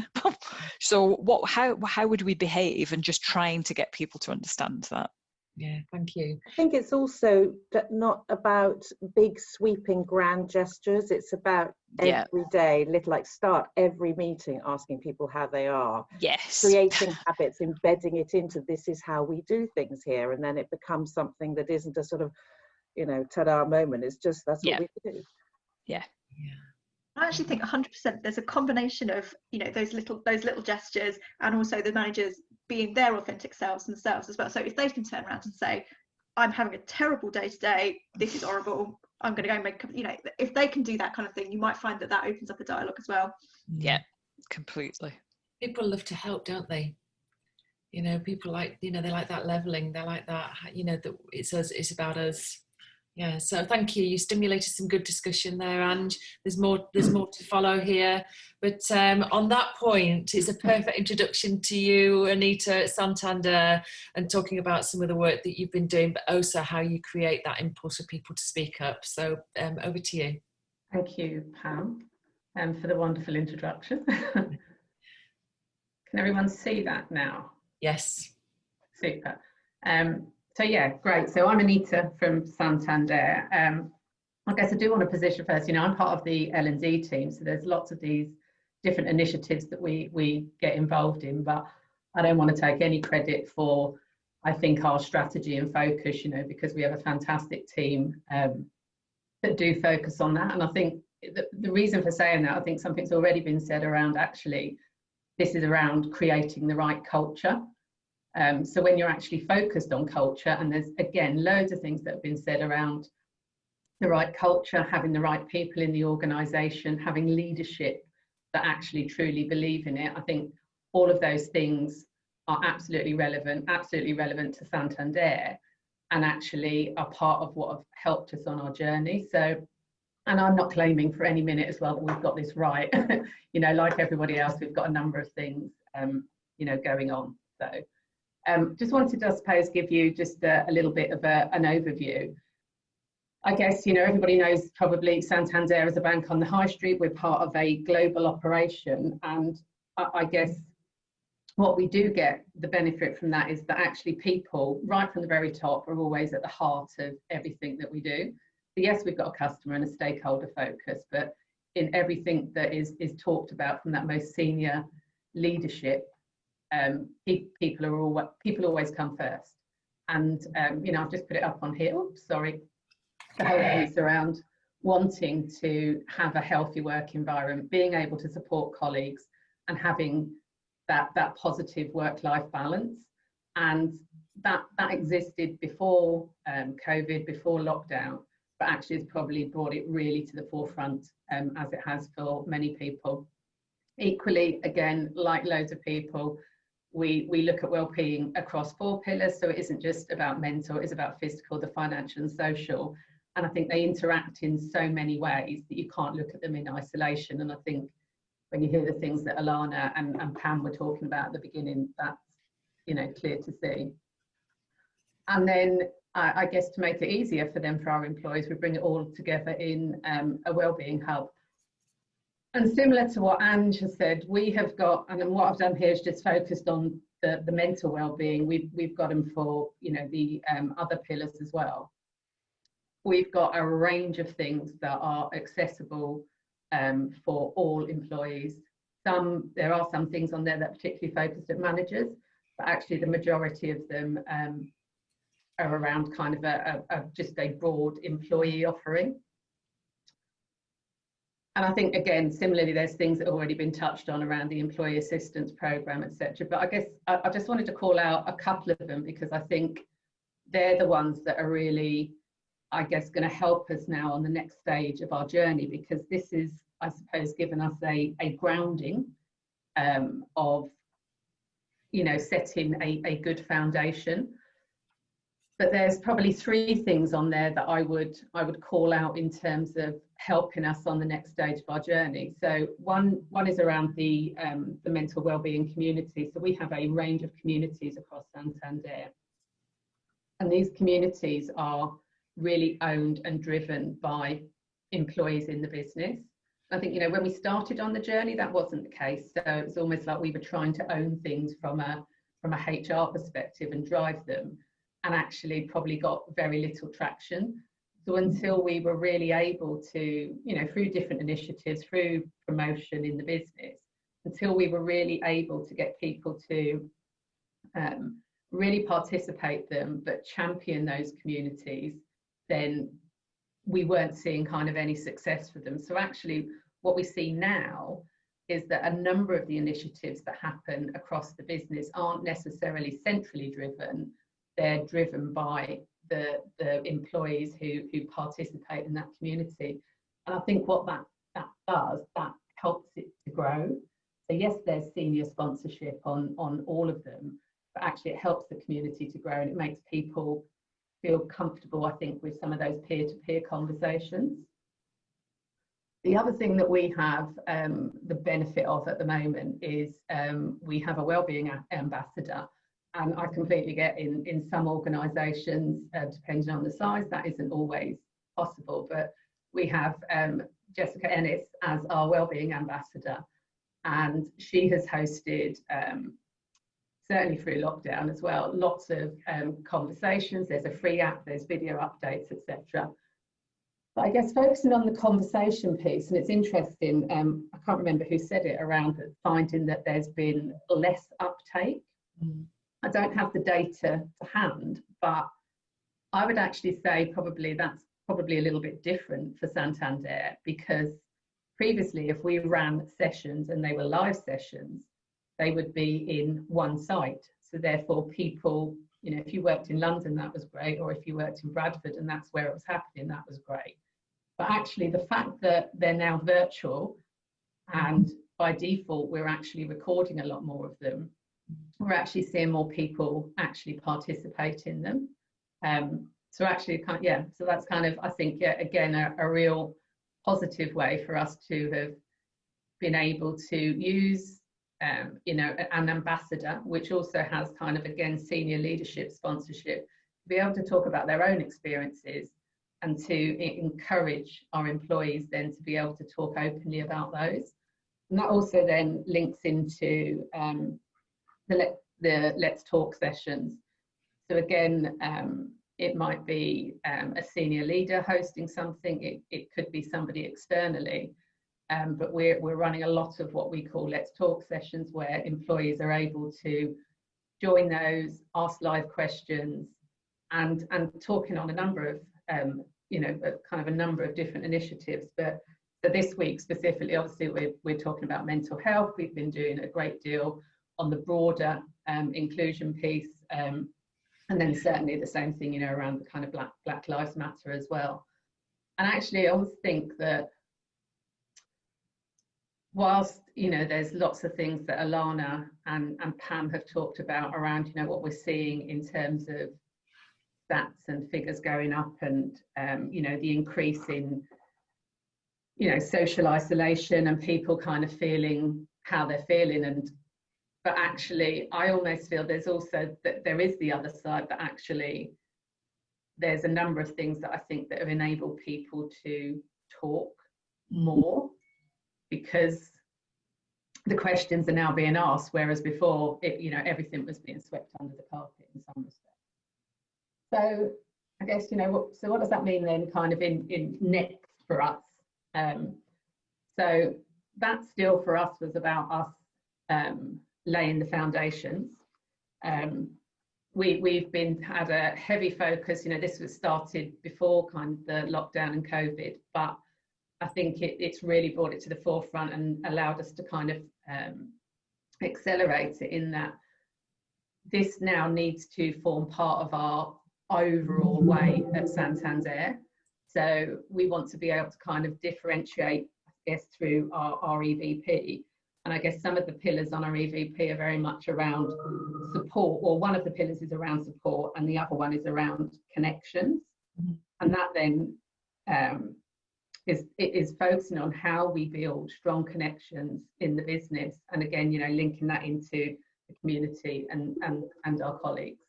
So how would we behave, and just trying to get people to understand that. Yeah, thank you. I think it's also not about big sweeping grand gestures. It's about every day, start every meeting asking people how they are. Yes. Creating habits, embedding it into this is how we do things here, and then it becomes something that isn't a sort of, you know, ta-da moment. It's just that's what we do. Yeah. I actually think 100% there's a combination of, you know, those little gestures, and also the managers being their authentic selves themselves as well. So if they can turn around and say, I'm having a terrible day today, this is horrible, I'm going to go and make, you know, if they can do that kind of thing, you might find that opens up a dialogue as well. Yeah, completely. People love to help, don't they? You know, people like, you know, they like that leveling, they like that, you know, that it's us, it's about us. Yeah, so thank you. You stimulated some good discussion there, and there's more to follow here. But on that point, it's a perfect introduction to you, Anita, at Santander, and talking about some of the work that you've been doing, but also how you create that impulse for people to speak up. So over to you. Thank you, Pam, for the wonderful introduction. Can everyone see that now? Yes. Super. So yeah, great. So I'm Anita from Santander. I guess I do want to position first, you know, I'm part of the L&D team, so there's lots of these different initiatives that we get involved in, but I don't want to take any credit for, I think, our strategy and focus, you know, because we have a fantastic team that do focus on that. And I think the reason for saying that, I think something's already been said around, actually, this is around creating the right culture. So when you're actually focused on culture, and there's, again, loads of things that have been said around the right culture, having the right people in the organisation, having leadership that actually truly believe in it, I think all of those things are absolutely relevant to Santander, and actually are part of what have helped us on our journey. So, and I'm not claiming for any minute as well that we've got this right. You know, like everybody else, we've got a number of things, you know, going on. So. Just wanted to, I suppose, give you just a little bit of an overview. I guess, you know, everybody knows probably Santander is a bank on the high street. We're part of a global operation. And I guess what we do get the benefit from that is that actually people right from the very top are always at the heart of everything that we do. So yes, we've got a customer and a stakeholder focus, but in everything that is talked about from that most senior leadership, people always come first. And you know, I've just put it up on here. Oops, sorry. The whole piece around wanting to have a healthy work environment, being able to support colleagues, and having that positive work-life balance. And that existed before COVID, before lockdown, but actually has probably brought it really to the forefront, as it has for many people. Equally, again, like loads of people, we look at well-being across 4 pillars. So it isn't just about mental, it's about physical, the financial and social. And I think they interact in so many ways that you can't look at them in isolation. And I think when you hear the things that Alana and Pam were talking about at the beginning, that's, you know, clear to see. And then I guess to make it easier for them, for our employees, we bring it all together in a wellbeing hub. And similar to what Ange has said, we have got, and what I've done here is just focused on the mental well-being. We've got them for, you know, the other pillars as well. We've got a range of things that are accessible for all employees. There are some things on there that are particularly focused at managers, but actually the majority of them are around kind of just a broad employee offering. And I think, again, similarly, there's things that have already been touched on around the employee assistance program, etc. But I guess I just wanted to call out a couple of them, because I think they're the ones that are really, I guess, going to help us now on the next stage of our journey, because this is, I suppose, given us a grounding of, you know, setting a good foundation. But there's probably 3 things on there that I would call out in terms of helping us on the next stage of our journey. So one is around the mental wellbeing community. So we have a range of communities across Santander, and these communities are really owned and driven by employees in the business. I think, you know, when we started on the journey, that wasn't the case. So it's almost like we were trying to own things from a HR perspective and drive them, and actually probably got very little traction. So until we were really able to, you know, through different initiatives, through promotion in the business, until we were really able to get people to really participate them, but champion those communities, then we weren't seeing kind of any success for them. So actually what we see now is that a number of the initiatives that happen across the business aren't necessarily centrally driven. They're driven by the employees who participate in that community. And I think what that does, that helps it to grow. So yes, there's senior sponsorship on all of them, but actually it helps the community to grow, and it makes people feel comfortable, I think, with some of those peer-to-peer conversations. The other thing that we have the benefit of at the moment is we have a wellbeing ambassador. And I completely get in some organisations, depending on the size, that isn't always possible. But we have Jessica Ennis as our wellbeing ambassador, and she has hosted, certainly through lockdown as well, lots of conversations. There's a free app, there's video updates, etc. But I guess focusing on the conversation piece, and it's interesting, I can't remember who said it, around finding that there's been less uptake. I don't have the data to hand, but I would actually say that's probably a little bit different for Santander, because previously if we ran sessions and they were live sessions, they would be in one site. So therefore people, you know, if you worked in London, that was great, or if you worked in Bradford and that's where it was happening, that was great. But actually the fact that they're now virtual, and by default we're actually recording a lot more of them, we're actually seeing more people actually participate in them. So actually, so that's kind of, I think, again, a real positive way for us to have been able to use, you know, an ambassador, which also has kind of, again, senior leadership sponsorship, to be able to talk about their own experiences and to encourage our employees then to be able to talk openly about those. And that also then links into the Let's Talk sessions. So again, it might be a senior leader hosting something, it could be somebody externally, but we're running a lot of what we call Let's Talk sessions, where employees are able to join those, ask live questions, and talking on a number of, you know, kind of a number of different initiatives. But for this week specifically, obviously we're talking about mental health. We've been doing a great deal on the broader inclusion piece, and then certainly the same thing, you know, around the kind of Black Lives Matter as well. And actually I always think that whilst, you know, there's lots of things that Alana and Pam have talked about around, you know, what we're seeing in terms of stats and figures going up, and you know, the increase in, you know, social isolation and people kind of feeling how they're feeling, but actually I almost feel there's also that there is the other side, that actually there's a number of things that I think that have enabled people to talk more, because the questions are now being asked, whereas before, everything was being swept under the carpet in some respects. So I guess, what does that mean then kind of in next for us? So that still for us was about us laying the foundations. We've had a heavy focus, this was started before kind of the lockdown and COVID, but I think it's really brought it to the forefront and allowed us to kind of accelerate it, in that this now needs to form part of our overall way at Santander. So we want to be able to kind of differentiate, I guess, through our EVP. And I guess some of the pillars on our EVP are very much around support, or one of the pillars is around support and the other one is around connections. And that then is focusing on how we build strong connections in the business, and again, linking that into the community and our colleagues.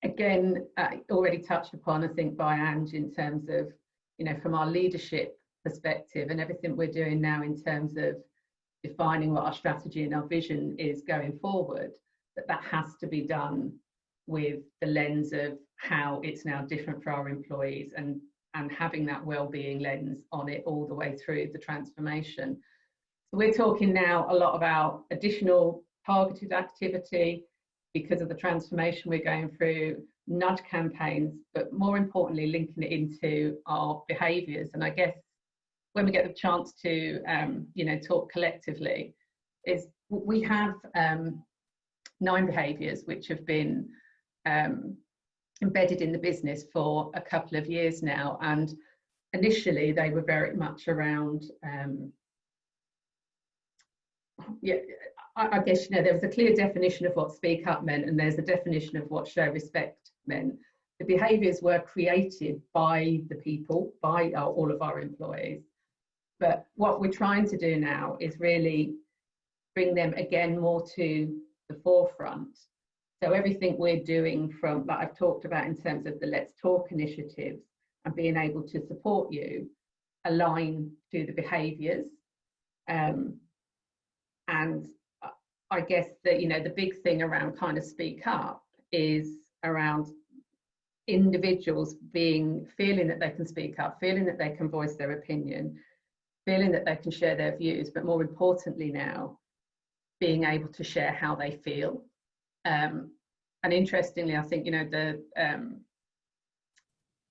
Again, already touched upon, I think, by Ange, in terms of, from our leadership perspective and everything we're doing now in terms of defining what our strategy and our vision is going forward, that has to be done with the lens of how it's now different for our employees, and having that well-being lens on it all the way through the transformation. So we're talking now a lot about additional targeted activity because of the transformation we're going through, nudge campaigns, but more importantly, linking it into our behaviours. And I guess when we get the chance to, talk collectively, is we have 9 behaviours which have been embedded in the business for a couple of years now. And initially they were very much around, I guess, there was a clear definition of what speak up meant, and there's a definition of what show respect meant. The behaviours were created by the people, by all of our employees. But what we're trying to do now is really bring them again more to the forefront. So everything we're doing, from, like I've talked about in terms of the Let's Talk initiatives and being able to support you, align to the behaviours. And I guess that, the big thing around kind of speak up is around individuals feeling that they can speak up, feeling that they can voice their opinion, feeling that they can share their views, but more importantly now, being able to share how they feel. And interestingly, I think,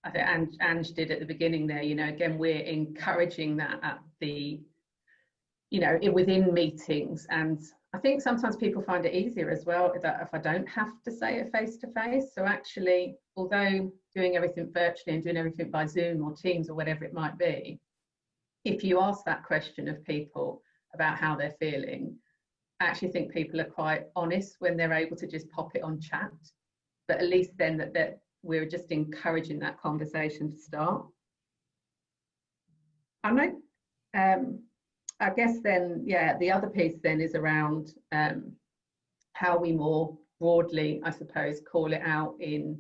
I think Ange did at the beginning there, again, we're encouraging that at the, within meetings. And I think sometimes people find it easier as well, that if I don't have to say it face to face. So actually, although doing everything virtually and doing everything by Zoom or Teams or whatever it might be, if you ask that question of people about how they're feeling, I actually think people are quite honest when they're able to just pop it on chat. But at least then that we're just encouraging that conversation to start. I guess then, the other piece then is around how we more broadly, I suppose, call it out in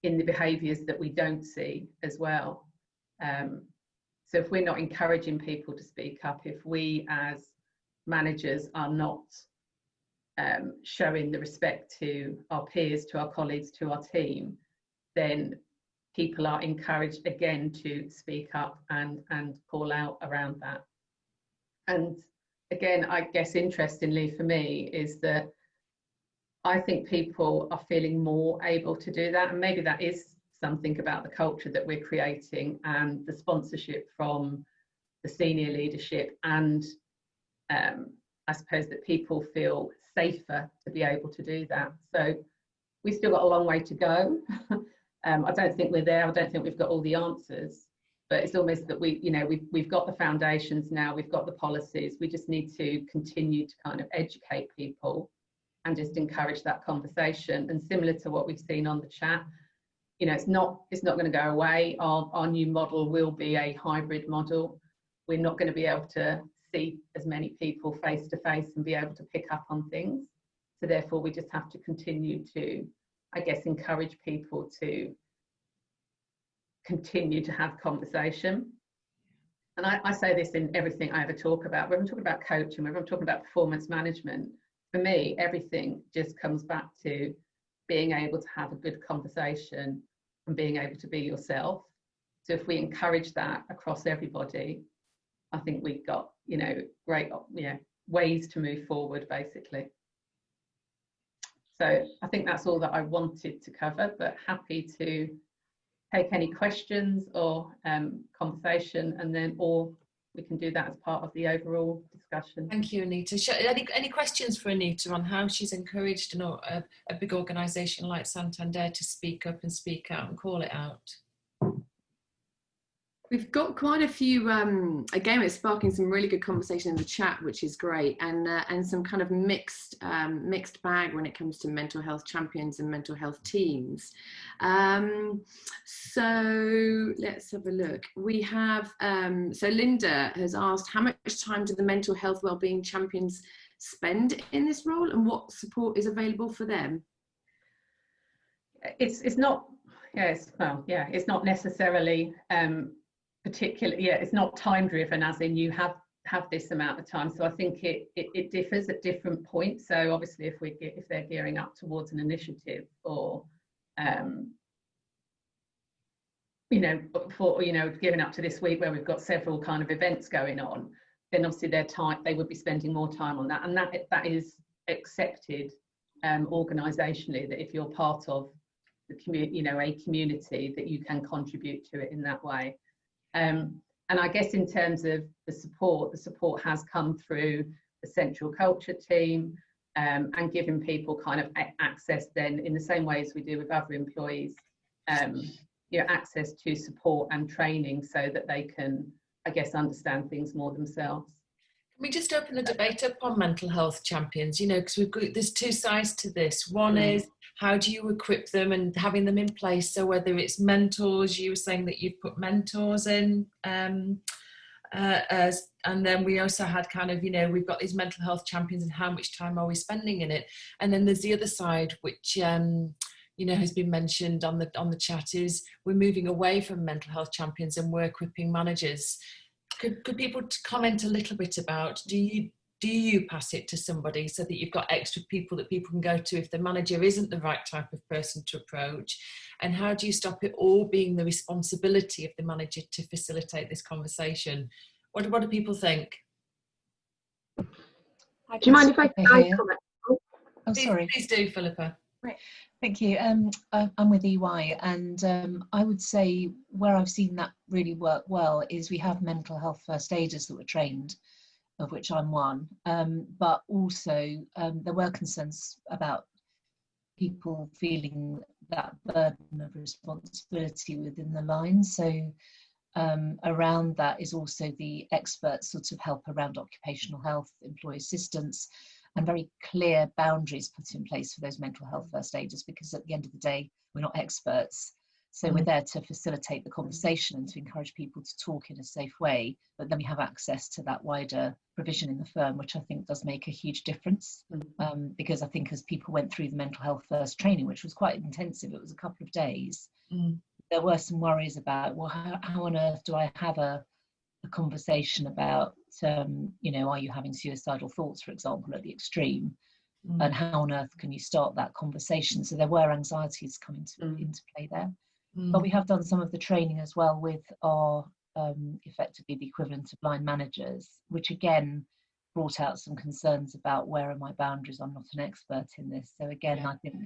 the behaviours that we don't see as well. So if we're not encouraging people to speak up, if we as managers are not showing the respect to our peers, to our colleagues, to our team, then people are encouraged again to speak up and call out around that. And again, I guess interestingly for me is that I think people are feeling more able to do that, and maybe that is something about the culture that we're creating and the sponsorship from the senior leadership, and I suppose that people feel safer to be able to do that. So we've still got a long way to go. I don't think we're there. I don't think we've got all the answers, but it's almost that we've got the foundations now, we've got the policies. We just need to continue to kind of educate people and just encourage that conversation. And similar to what we've seen on the chat, it's not going to go away. Our new model will be a hybrid model. We're not going to be able to see as many people face to face and be able to pick up on things. So therefore, we just have to continue to I guess, encourage people to continue to have conversation. And I say this in everything I ever talk about. When I'm talking about coaching, when I'm talking about performance management, for me, everything just comes back to being able to have a good conversation and being able to be yourself. So if we encourage that across everybody, I think we've got, you know, great, ways to move forward, basically. So I think that's all that I wanted to cover, but happy to take any questions or conversation, and then, or we can do that as part of the overall discussion. Thank you, Anita. Any questions for Anita on how she's encouraged a big organisation like Santander to speak up and speak out and call it out? We've got quite a few, again, it's sparking some really good conversation in the chat, which is great, and some kind of mixed bag when it comes to mental health champions and mental health teams. So let's have a look. We have, so Linda has asked, how much time do the mental health wellbeing champions spend in this role, and what support is available for them? It's not, it's not necessarily it's not time driven, as in you have this amount of time. So I think it differs at different points. So obviously if they're gearing up towards an initiative, or gearing up to this week where we've got several kind of events going on, then obviously they would be spending more time on that, and that is accepted organisationally, that if you're part of the community, a community, that you can contribute to it in that way. And I guess in terms of the support has come through the central culture team, and giving people kind of access then, in the same way as we do with other employees, access to support and training so that they can, I guess, understand things more themselves. Can we just open the debate up on mental health champions? Because there's two sides to this. One is, how do you equip them and having them in place? So whether it's mentors, you were saying that you've put mentors in, and then we also had kind of, we've got these mental health champions, and how much time are we spending in it? And then there's the other side, which has been mentioned on the chat, is we're moving away from mental health champions and we're equipping managers. Could people comment a little bit about, do you pass it to somebody so that you've got extra people that people can go to if the manager isn't the right type of person to approach? And how do you stop it all being the responsibility of the manager to facilitate this conversation? What do people think? Do you mind if I comment? Oh, sorry. Please do, Philippa. Right. Thank you. I'm with EY, and I would say where I've seen that really work well is we have mental health first aiders that were trained, of which I'm one, but also there were concerns about people feeling that burden of responsibility within the line. So around that is also the expert sort of help around occupational health, employee assistance, and very clear boundaries put in place for those mental health first aiders, because at the end of the day, we're not experts. So we're there to facilitate the conversation and to encourage people to talk in a safe way, but then we have access to that wider provision in the firm, which I think does make a huge difference. Because I think as people went through the mental health first training, which was quite intensive, it was a couple of days, there were some worries about, well, how on earth do I have a conversation about, are you having suicidal thoughts, for example, at the extreme? And how on earth can you start that conversation? So there were anxieties coming into play there. But we have done some of the training as well with our effectively the equivalent of line managers, which again brought out some concerns about where are my boundaries. I'm not an expert in this. So again, I think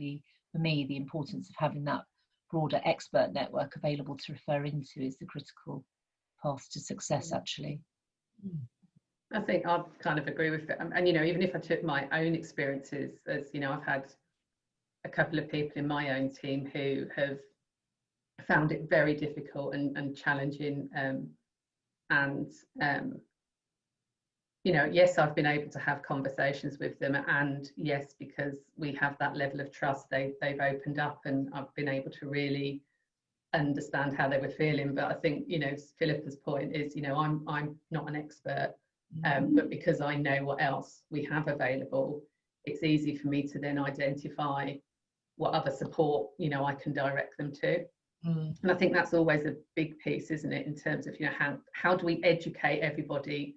for me, the importance of having that broader expert network available to refer into is the critical path to success, actually. I think I kind of agree with it. And, even if I took my own experiences, as I've had a couple of people in my own team who have found it very difficult and challenging. Yes, I've been able to have conversations with them, and yes, because we have that level of trust, they've opened up, and I've been able to really understand how they were feeling. But I think, Philippa's point is, I'm not an expert, but because I know what else we have available, it's easy for me to then identify what other support, you know, I can direct them to. And I think that's always a big piece, isn't it, in terms of, you know, how do we educate everybody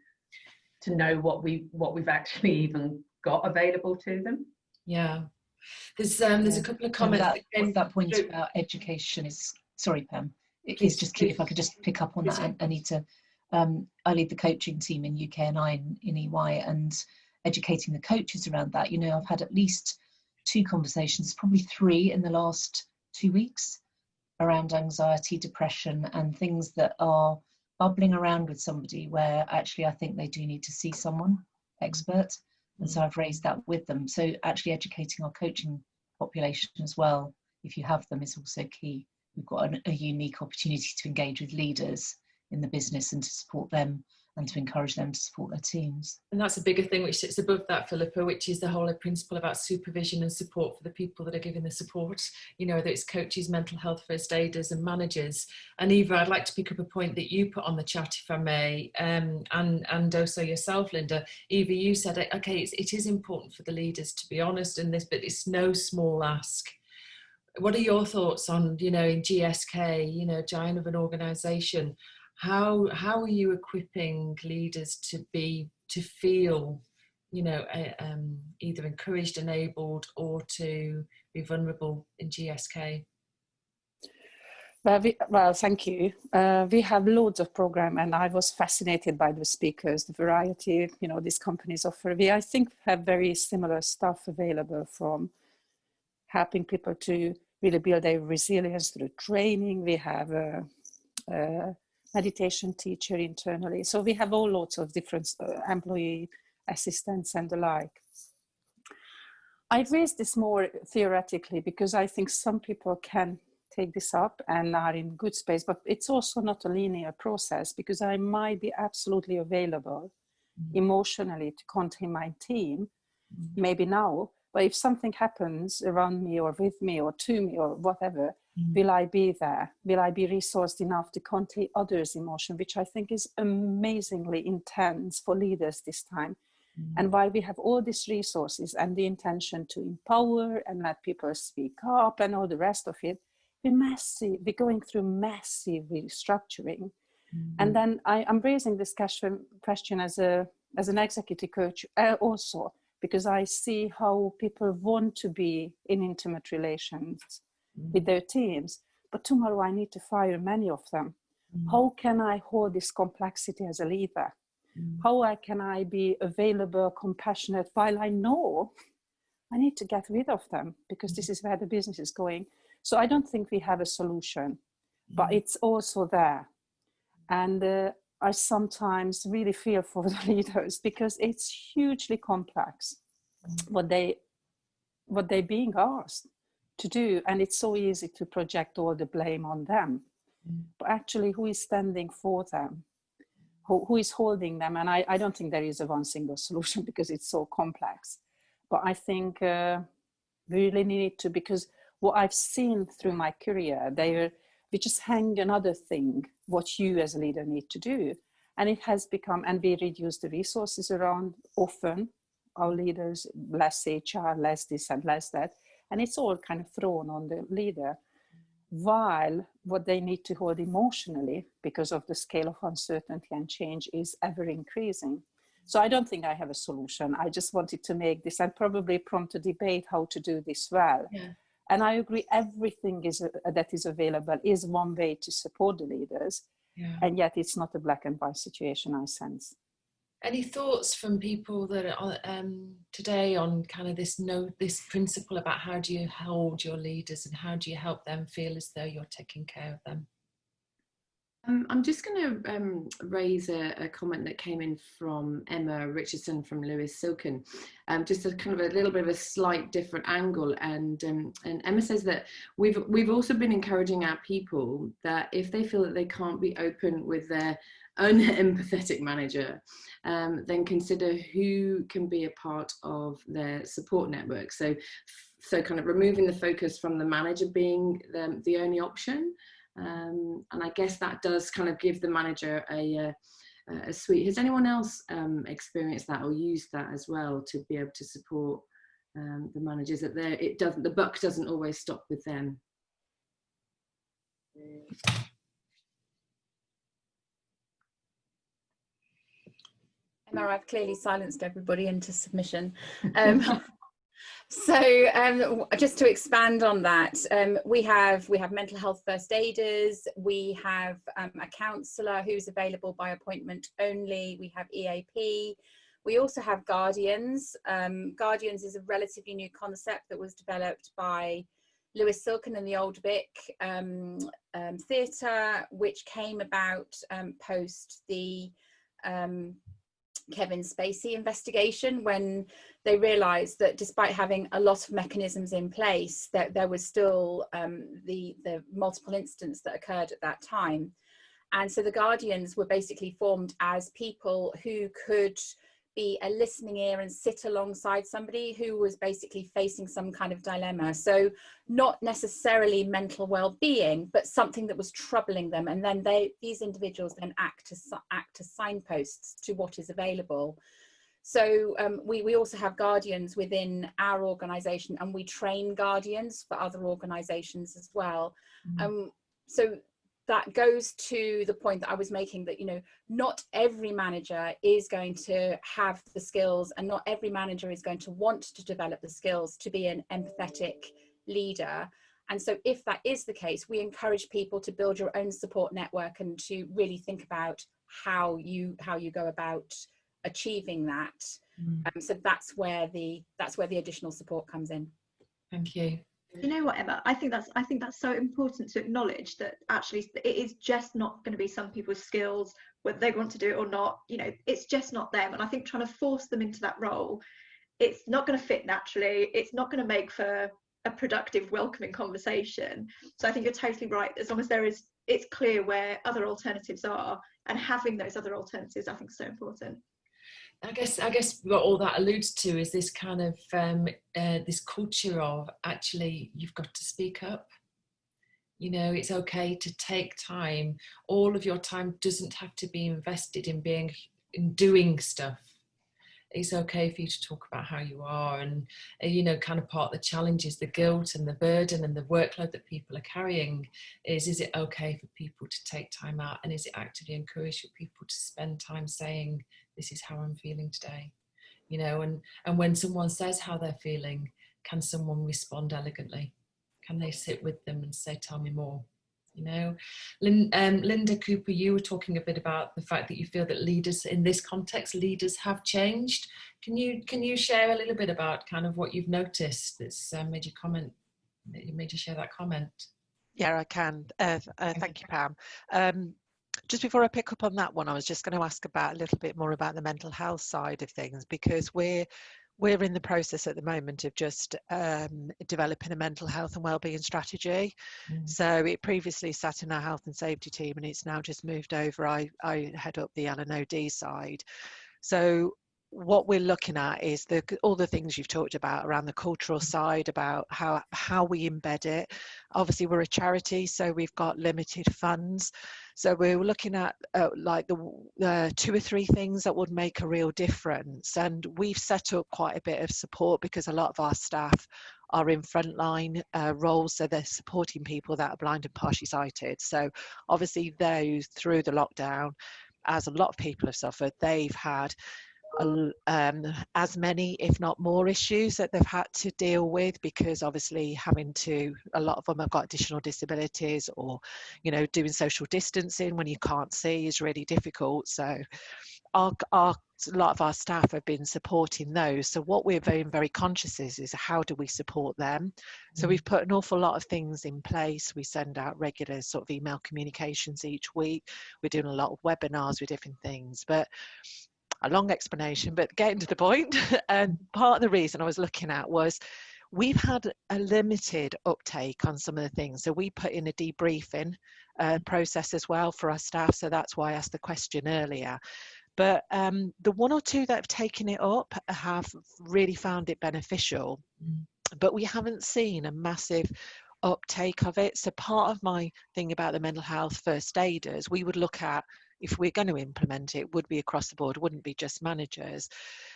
to know what we've actually even got available to them. Yeah, there's a couple of comments that point about education is, sorry Pam, it is just key. If I could just pick up on that. And Anita, I lead the coaching team in UK and I in EY, and educating the coaches around that. You know, I've had at least 2 conversations, probably 3 in the last 2 weeks, around anxiety, depression, and things that are bubbling around with somebody where actually I think they do need to see someone expert. And so I've raised that with them. So actually educating our coaching population as well, if you have them, is also key. We've got a unique opportunity to engage with leaders in the business and to support them and to encourage them to support their teams. And that's a bigger thing which sits above that, Philippa, which is the whole principle about supervision and support for the people that are giving the support, you know, whether it's coaches, mental health first aiders and managers. And Eva, I'd like to pick up a point that you put on the chat, if I may, and also yourself, Linda. Eva, you said, okay, it is important for the leaders to be honest in this, but it's no small ask. What are your thoughts on, you know, in GSK, you know, giant of an organisation, how are you equipping leaders to feel, you know, either encouraged, enabled, or to be vulnerable in GSK? Well, thank you. We have loads of program, and I was fascinated by the speakers, the variety, you know, these companies offer. We, I think, have very similar stuff available, from helping people to really build their resilience through training. We have a meditation teacher internally. So we have all lots of different employee assistants and the like. I raised this more theoretically because I think some people can take this up and are in good space, but it's also not a linear process, because I might be absolutely available emotionally to contain my team, maybe now, but if something happens around me or with me or to me or whatever, will I be there? Will I be resourced enough to contain others' emotion, which I think is amazingly intense for leaders this time. And while we have all these resources and the intention to empower and let people speak up and all the rest of it, we're going through massive restructuring. And then I'm raising this question as an executive coach also, because I see how people want to be in intimate relations with their teams, but tomorrow I need to fire many of them. How can I hold this complexity as a leader? How can I be available, compassionate, while I know I need to get rid of them, because this is where the business is going. So I don't think we have a solution, but it's also there. And I sometimes really feel for the leaders, because it's hugely complex what they're being asked to do, and it's so easy to project all the blame on them. But actually, who is standing for them? Who is holding them? And I don't think there is a one single solution, because it's so complex. But I think we really need to, because what I've seen through my career, we just hang another thing, what you as a leader need to do. And it has become, and we reduce the resources around often, our leaders, less HR, less this and less that. And it's all kind of thrown on the leader, while what they need to hold emotionally, because of the scale of uncertainty and change, is ever increasing. So I don't think I have a solution. I just wanted to make this and probably prompt a debate how to do this well. Yeah. And I agree, everything that is available is one way to support the leaders. Yeah. And yet it's not a black and white situation, I sense. Any thoughts from people that are today on kind of this principle about how do you hold your leaders and how do you help them feel as though you're taking care of them? I'm just going to raise a comment that came in from Emma Richardson from Lewis Silken, just a kind of a little bit of a slight different angle. And Emma says that we've also been encouraging our people that if they feel that they can't be open with their unempathetic manager, then consider who can be a part of their support network. So kind of removing the focus from the manager being the only option. And I guess that does kind of give the manager a suite. Has anyone else experienced that or used that as well to be able to support the managers, that the buck doesn't always stop with them. Emma, I've clearly silenced everybody into submission. Just to expand on that, we have mental health first aiders, we have a counsellor who's available by appointment only, we have EAP, we also have guardians. Guardians is a relatively new concept that was developed by Lewis Silkin and the Old Vic Theatre, which came about post the Kevin Spacey investigation, when they realised that despite having a lot of mechanisms in place, that there was still the multiple incidents that occurred at that time. And so the guardians were basically formed as people who could be a listening ear and sit alongside somebody who was basically facing some kind of dilemma. So not necessarily mental well-being, but something that was troubling them. And then these individuals then act as signposts to what is available. So we also have guardians within our organisation, and we train guardians for other organisations as well. So that goes to the point that I was making, that, you know, not every manager is going to have the skills, and not every manager is going to want to develop the skills to be an empathetic leader. And so if that is the case, we encourage people to build your own support network and to really think about how you go about achieving that. So that's where the additional support comes in. Thank you. You know what, Emma, I think that's so important to acknowledge, that actually it is just not going to be some people's skills, whether they want to do it or not. You know, it's just not them. And I think trying to force them into that role, it's not going to fit naturally. It's not going to make for a productive, welcoming conversation. So I think you're totally right. As long as it's clear where other alternatives are, and having those other alternatives, I think, is so important. I guess what all that alludes to is this kind of this culture of, actually, you've got to speak up. You know, it's okay to take time. All of your time doesn't have to be invested in doing stuff. It's okay for you to talk about how you are, and you know, kind of part of the challenge is the guilt and the burden and the workload that people are carrying. Is it okay for people to take time out, and is it actively encouraged for people to spend time saying, this is how I'm feeling today? You know, and when someone says how they're feeling, can someone respond elegantly? Can they sit with them and say, tell me more? You know, Linda Cooper, you were talking a bit about the fact that you feel that leaders in this context, leaders have changed. Can you share a little bit about kind of what you've noticed that's made you share that comment? Yeah, I can. Thank you, Pam. Just before I pick up on that one, I was just going to ask about a little bit more about the mental health side of things, because we're in the process at the moment of just developing a mental health and wellbeing strategy. So it previously sat in our health and safety team, and it's now just moved over. I head up the L&OD side. So what we're looking at is all the things you've talked about around the cultural side, about how we embed it. Obviously, we're a charity, so we've got limited funds. So we're looking at like the 2 or 3 things that would make a real difference. And we've set up quite a bit of support, because a lot of our staff are in frontline roles, so they're supporting people that are blind and partially sighted. So obviously those, through the lockdown, as a lot of people have suffered, they've had as many, if not more, issues that they've had to deal with, because obviously a lot of them have got additional disabilities, or, you know, doing social distancing when you can't see is really difficult. So a lot of our staff have been supporting those. So what we're very, very conscious is how do we support them? So we've put an awful lot of things in place. We send out regular sort of email communications each week. We're doing a lot of webinars with different things, but a long explanation, but getting to the point. And part of the reason I was looking at was we've had a limited uptake on some of the things. So we put in a debriefing process as well for our staff. So that's why I asked the question earlier. But the 1 or 2 that have taken it up have really found it beneficial. But we haven't seen a massive uptake of it. So part of my thing about the mental health first aiders, we would look at if we're going to implement it, would be across the board, wouldn't be just managers.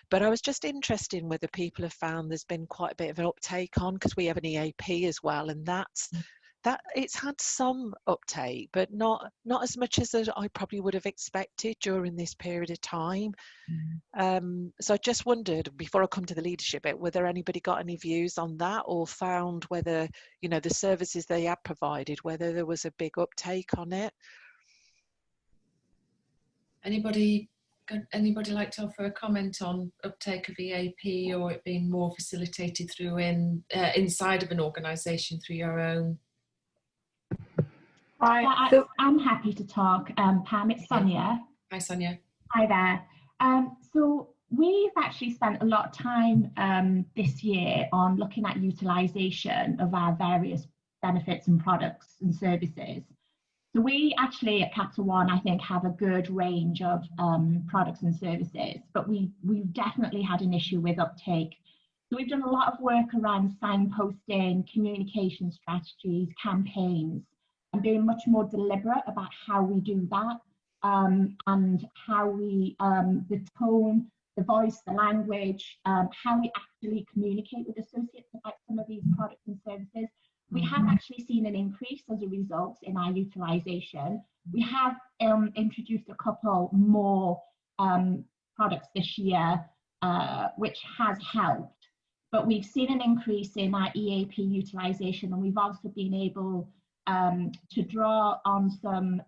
But I was just interested in whether people have found there's been quite a bit of an uptake on, because we have an EAP as well, and that it's had some uptake, but not as much as I probably would have expected during this period of time. So I just wondered, before I come to the leadership bit, whether anybody got any views on that, or found whether, you know, the services they had provided, whether there was a big uptake on it. Anybody like to offer a comment on uptake of EAP, or it being more facilitated through inside of an organisation through your own? I'm happy to talk. Pam, it's Sonia. Hi, Sonia. Hi there. So we've actually spent a lot of time this year on looking at utilisation of our various benefits and products and services. So we actually at Capital One, I think, have a good range of products and services, but we've definitely had an issue with uptake. So we've done a lot of work around signposting, communication strategies, campaigns, and being much more deliberate about how we do that, and how we, the tone, the voice, the language, how we actually communicate with associates about some of these products and services. We have actually seen an increase as a result in our utilisation. We have introduced a couple more products this year, which has helped, but we've seen an increase in our EAP utilisation, and we've also been able to draw on some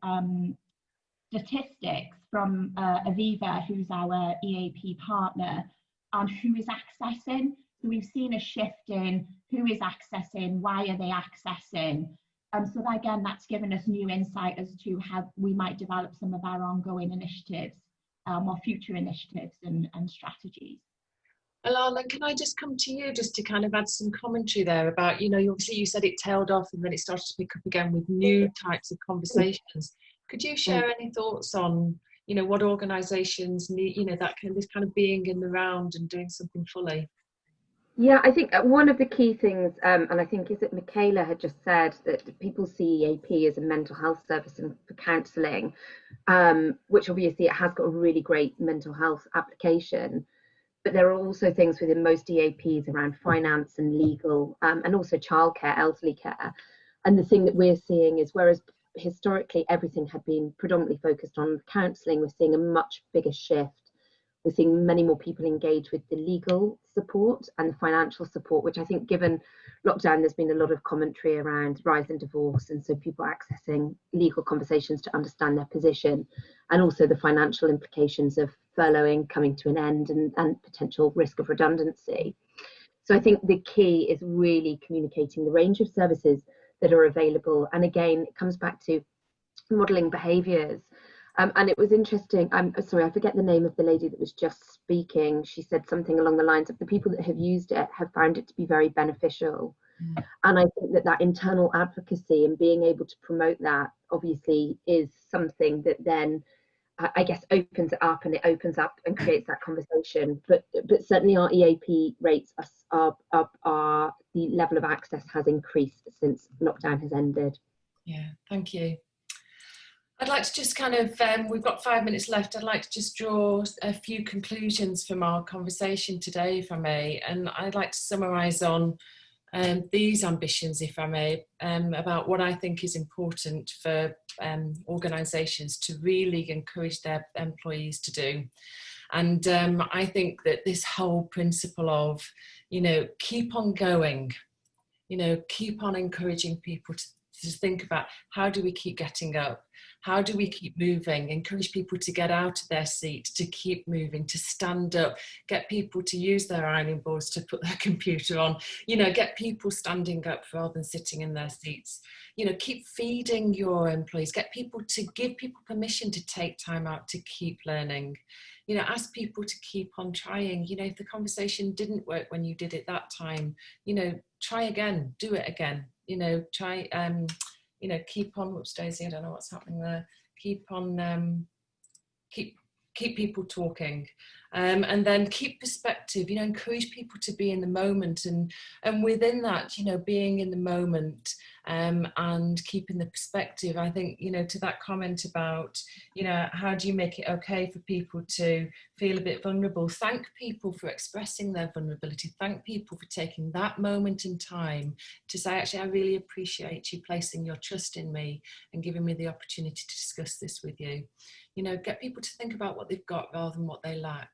statistics from Aviva, who's our EAP partner, on who is accessing. So we've seen a shift in who is accessing, why are they accessing. So that, again, that's given us new insight as to how we might develop some of our ongoing initiatives, or future initiatives and strategies. Alana, can I just come to you just to kind of add some commentary there about, you know, obviously you said it tailed off and then it started to pick up again with new types of conversations. Could you share any thoughts on, you know, what organisations need, you know, that kind, this kind of being in the round and doing something fully? Yeah, I think one of the key things, and I think is that Michaela had just said that people see EAP as a mental health service and for counselling, which obviously it has got a really great mental health application. But there are also things within most EAPs around finance and legal, and also childcare, elderly care. And the thing that we're seeing is, whereas historically everything had been predominantly focused on counselling, we're seeing a much bigger shift. We're seeing many more people engage with the legal support and the financial support, which I think, given lockdown, there's been a lot of commentary around rise in divorce, and so people accessing legal conversations to understand their position, and also the financial implications of furloughing coming to an end, and potential risk of redundancy. So I think the key is really communicating the range of services that are available. And again, it comes back to modelling behaviours. And it was interesting, I'm sorry, I forget the name of the lady that was just speaking. She said something along the lines of, the people that have used it have found it to be very beneficial. And I think that that internal advocacy and being able to promote that obviously is something that then, I guess, opens it up, and it opens up and creates that conversation. But certainly our EAP rates are the level of access has increased since lockdown has ended. Yeah, thank you. I'd like to just kind of, we've got 5 minutes left. I'd like to just draw a few conclusions from our conversation today, if I may. And I'd like to summarise on these ambitions, if I may, about what I think is important for organisations to really encourage their employees to do. And I think that this whole principle of, you know, keep on going, you know, keep on encouraging people to think about, how do we keep getting up? How do we keep moving? Encourage people to get out of their seat, to keep moving, to stand up, get people to use their ironing boards to put their computer on, you know, get people standing up rather than sitting in their seats. You know, keep feeding your employees, get people to give people permission to take time out to keep learning. You know, ask people to keep on trying. You know, if the conversation didn't work when you did it that time, you know, try again, do it again. You know, try, you know, keep on, whoops Daisy, I don't know what's happening there. Keep on, keep people talking, and then keep perspective, you know, encourage people to be in the moment, and within that, you know, being in the moment, and keeping the perspective. I think, you know, to that comment about, you know, how do you make it okay for people to feel a bit vulnerable? Thank people for expressing their vulnerability. Thank people for taking that moment in time to say, actually, I really appreciate you placing your trust in me and giving me the opportunity to discuss this with you. You know, get people to think about what they've got rather than what they lack.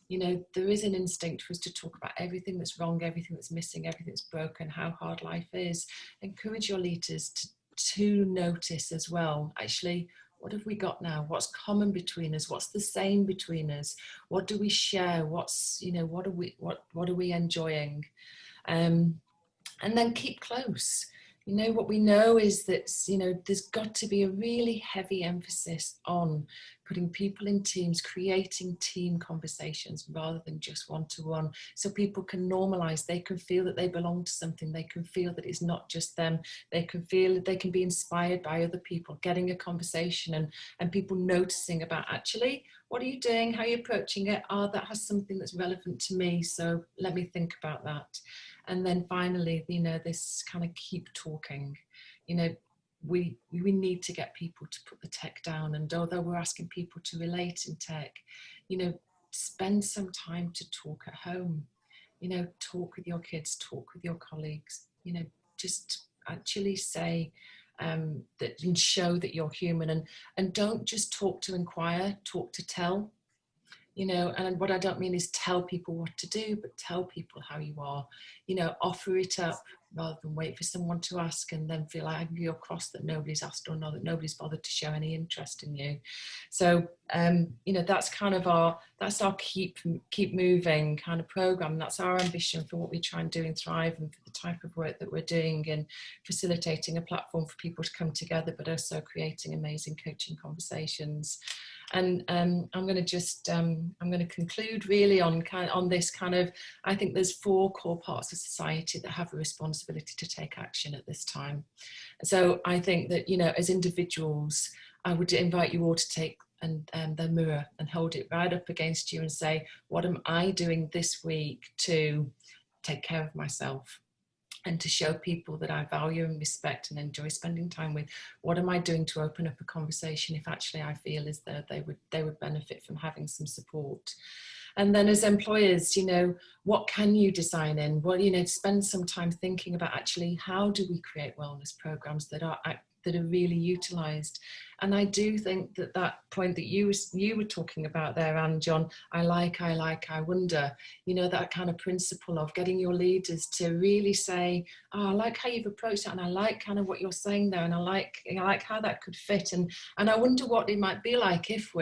You know, there is an instinct for us to talk about everything that's wrong, everything that's missing, everything that's broken, how hard life is. Encourage your leaders to notice as well, actually, what have we got now? What's common between us? What's the same between us? What do we share? What's, you know, what are we enjoying? And then keep close. You know, what we know is that, you know, there's got to be a really heavy emphasis on putting people in teams, creating team conversations rather than just one-to-one, so people can normalize, they can feel that they belong to something, they can feel that it's not just them, they can feel that they can be inspired by other people, getting a conversation and people noticing about, actually, what are you doing? How are you approaching it? Oh, that has something that's relevant to me, so let me think about that. And then finally, you know, this kind of keep talking. You know, we need to get people to put the tech down, and although we're asking people to relate in tech, you know, spend some time to talk at home. You know, talk with your kids, talk with your colleagues, you know, just actually say that, and show that you're human, and don't just talk to inquire, talk to tell. You know, and what I don't mean is tell people what to do, but tell people how you are. You know, offer it up rather than wait for someone to ask and then feel angry or cross that nobody's asked or that nobody's bothered to show any interest in you. So, you know, that's kind of our keep moving kind of program. That's our ambition for what we try and do in Thrive, and for the type of work that we're doing in facilitating a platform for people to come together, but also creating amazing coaching conversations. And I'm going to conclude really on this kind of, I think there's 4 core parts of society that have a responsibility to take action at this time. So I think that, you know, as individuals, I would invite you all to take the mirror and hold it right up against you and say, what am I doing this week to take care of myself? And to show people that I value and respect and enjoy spending time with. What am I doing to open up a conversation if actually I feel as though they would benefit from having some support? And then as employers, you know, what can you design in? Well, you know, spend some time thinking about, actually, how do we create wellness programs that are really utilised? And I do think that point that you were talking about there, Anne, John, I wonder, you know, that kind of principle of getting your leaders to really say, oh, I like how you've approached that, and I like kind of what you're saying there, and I like how that could fit, and I wonder what it might be like if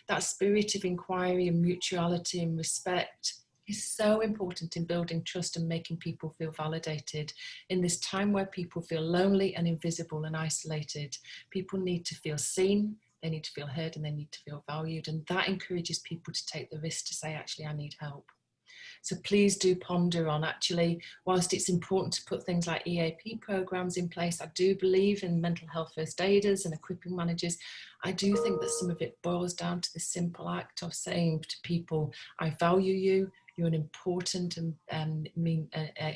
that spirit of inquiry and mutuality and respect is so important in building trust and making people feel validated. In this time where people feel lonely and invisible and isolated, people need to feel seen, they need to feel heard, and they need to feel valued. And that encourages people to take the risk to say, actually, I need help. So please do ponder on, actually, whilst it's important to put things like EAP programs in place, I do believe in mental health first aiders and equipping managers. I do think that some of it boils down to the simple act of saying to people, I value you, you're an important and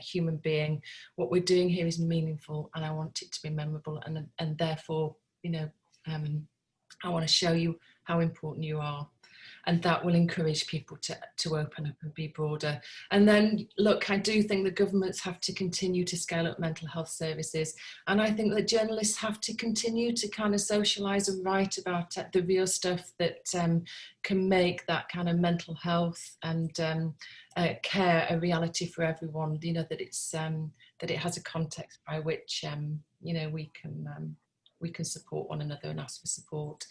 human being. What we're doing here is meaningful, and I want it to be memorable, and therefore, you know, I want to show you how important you are. And that will encourage people to open up and be broader. And then, look, I do think the governments have to continue to scale up mental health services. And I think that journalists have to continue to kind of socialise and write about the real stuff that can make that kind of mental health and care a reality for everyone. You know, that it's that it has a context by which you know, we can support one another and ask for support.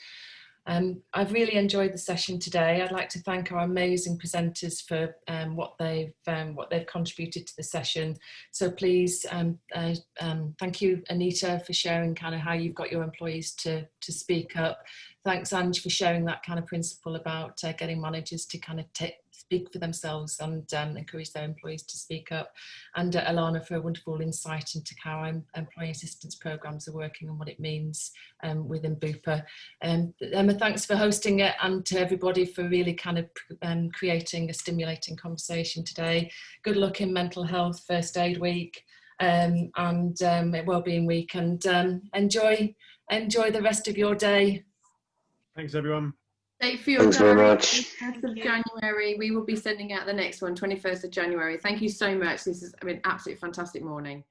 I've really enjoyed the session today. I'd like to thank our amazing presenters for what they've contributed to the session. So please, thank you, Anita, for sharing kind of how you've got your employees to speak up. Thanks, Ange, for sharing that kind of principle about getting managers to kind of speak for themselves and encourage their employees to speak up. And Alana, for a wonderful insight into how employee assistance programs are working and what it means within Bupa. Emma, thanks for hosting it, and to everybody for really kind of creating a stimulating conversation today. Good luck in Mental Health First Aid Week. and Wellbeing Week, and enjoy the rest of your day. Thanks, everyone. Date for your Thanks very diary, much. 21st of January. We will be sending out the next one, 21st of January. Thank you so much. This has been an absolutely fantastic morning.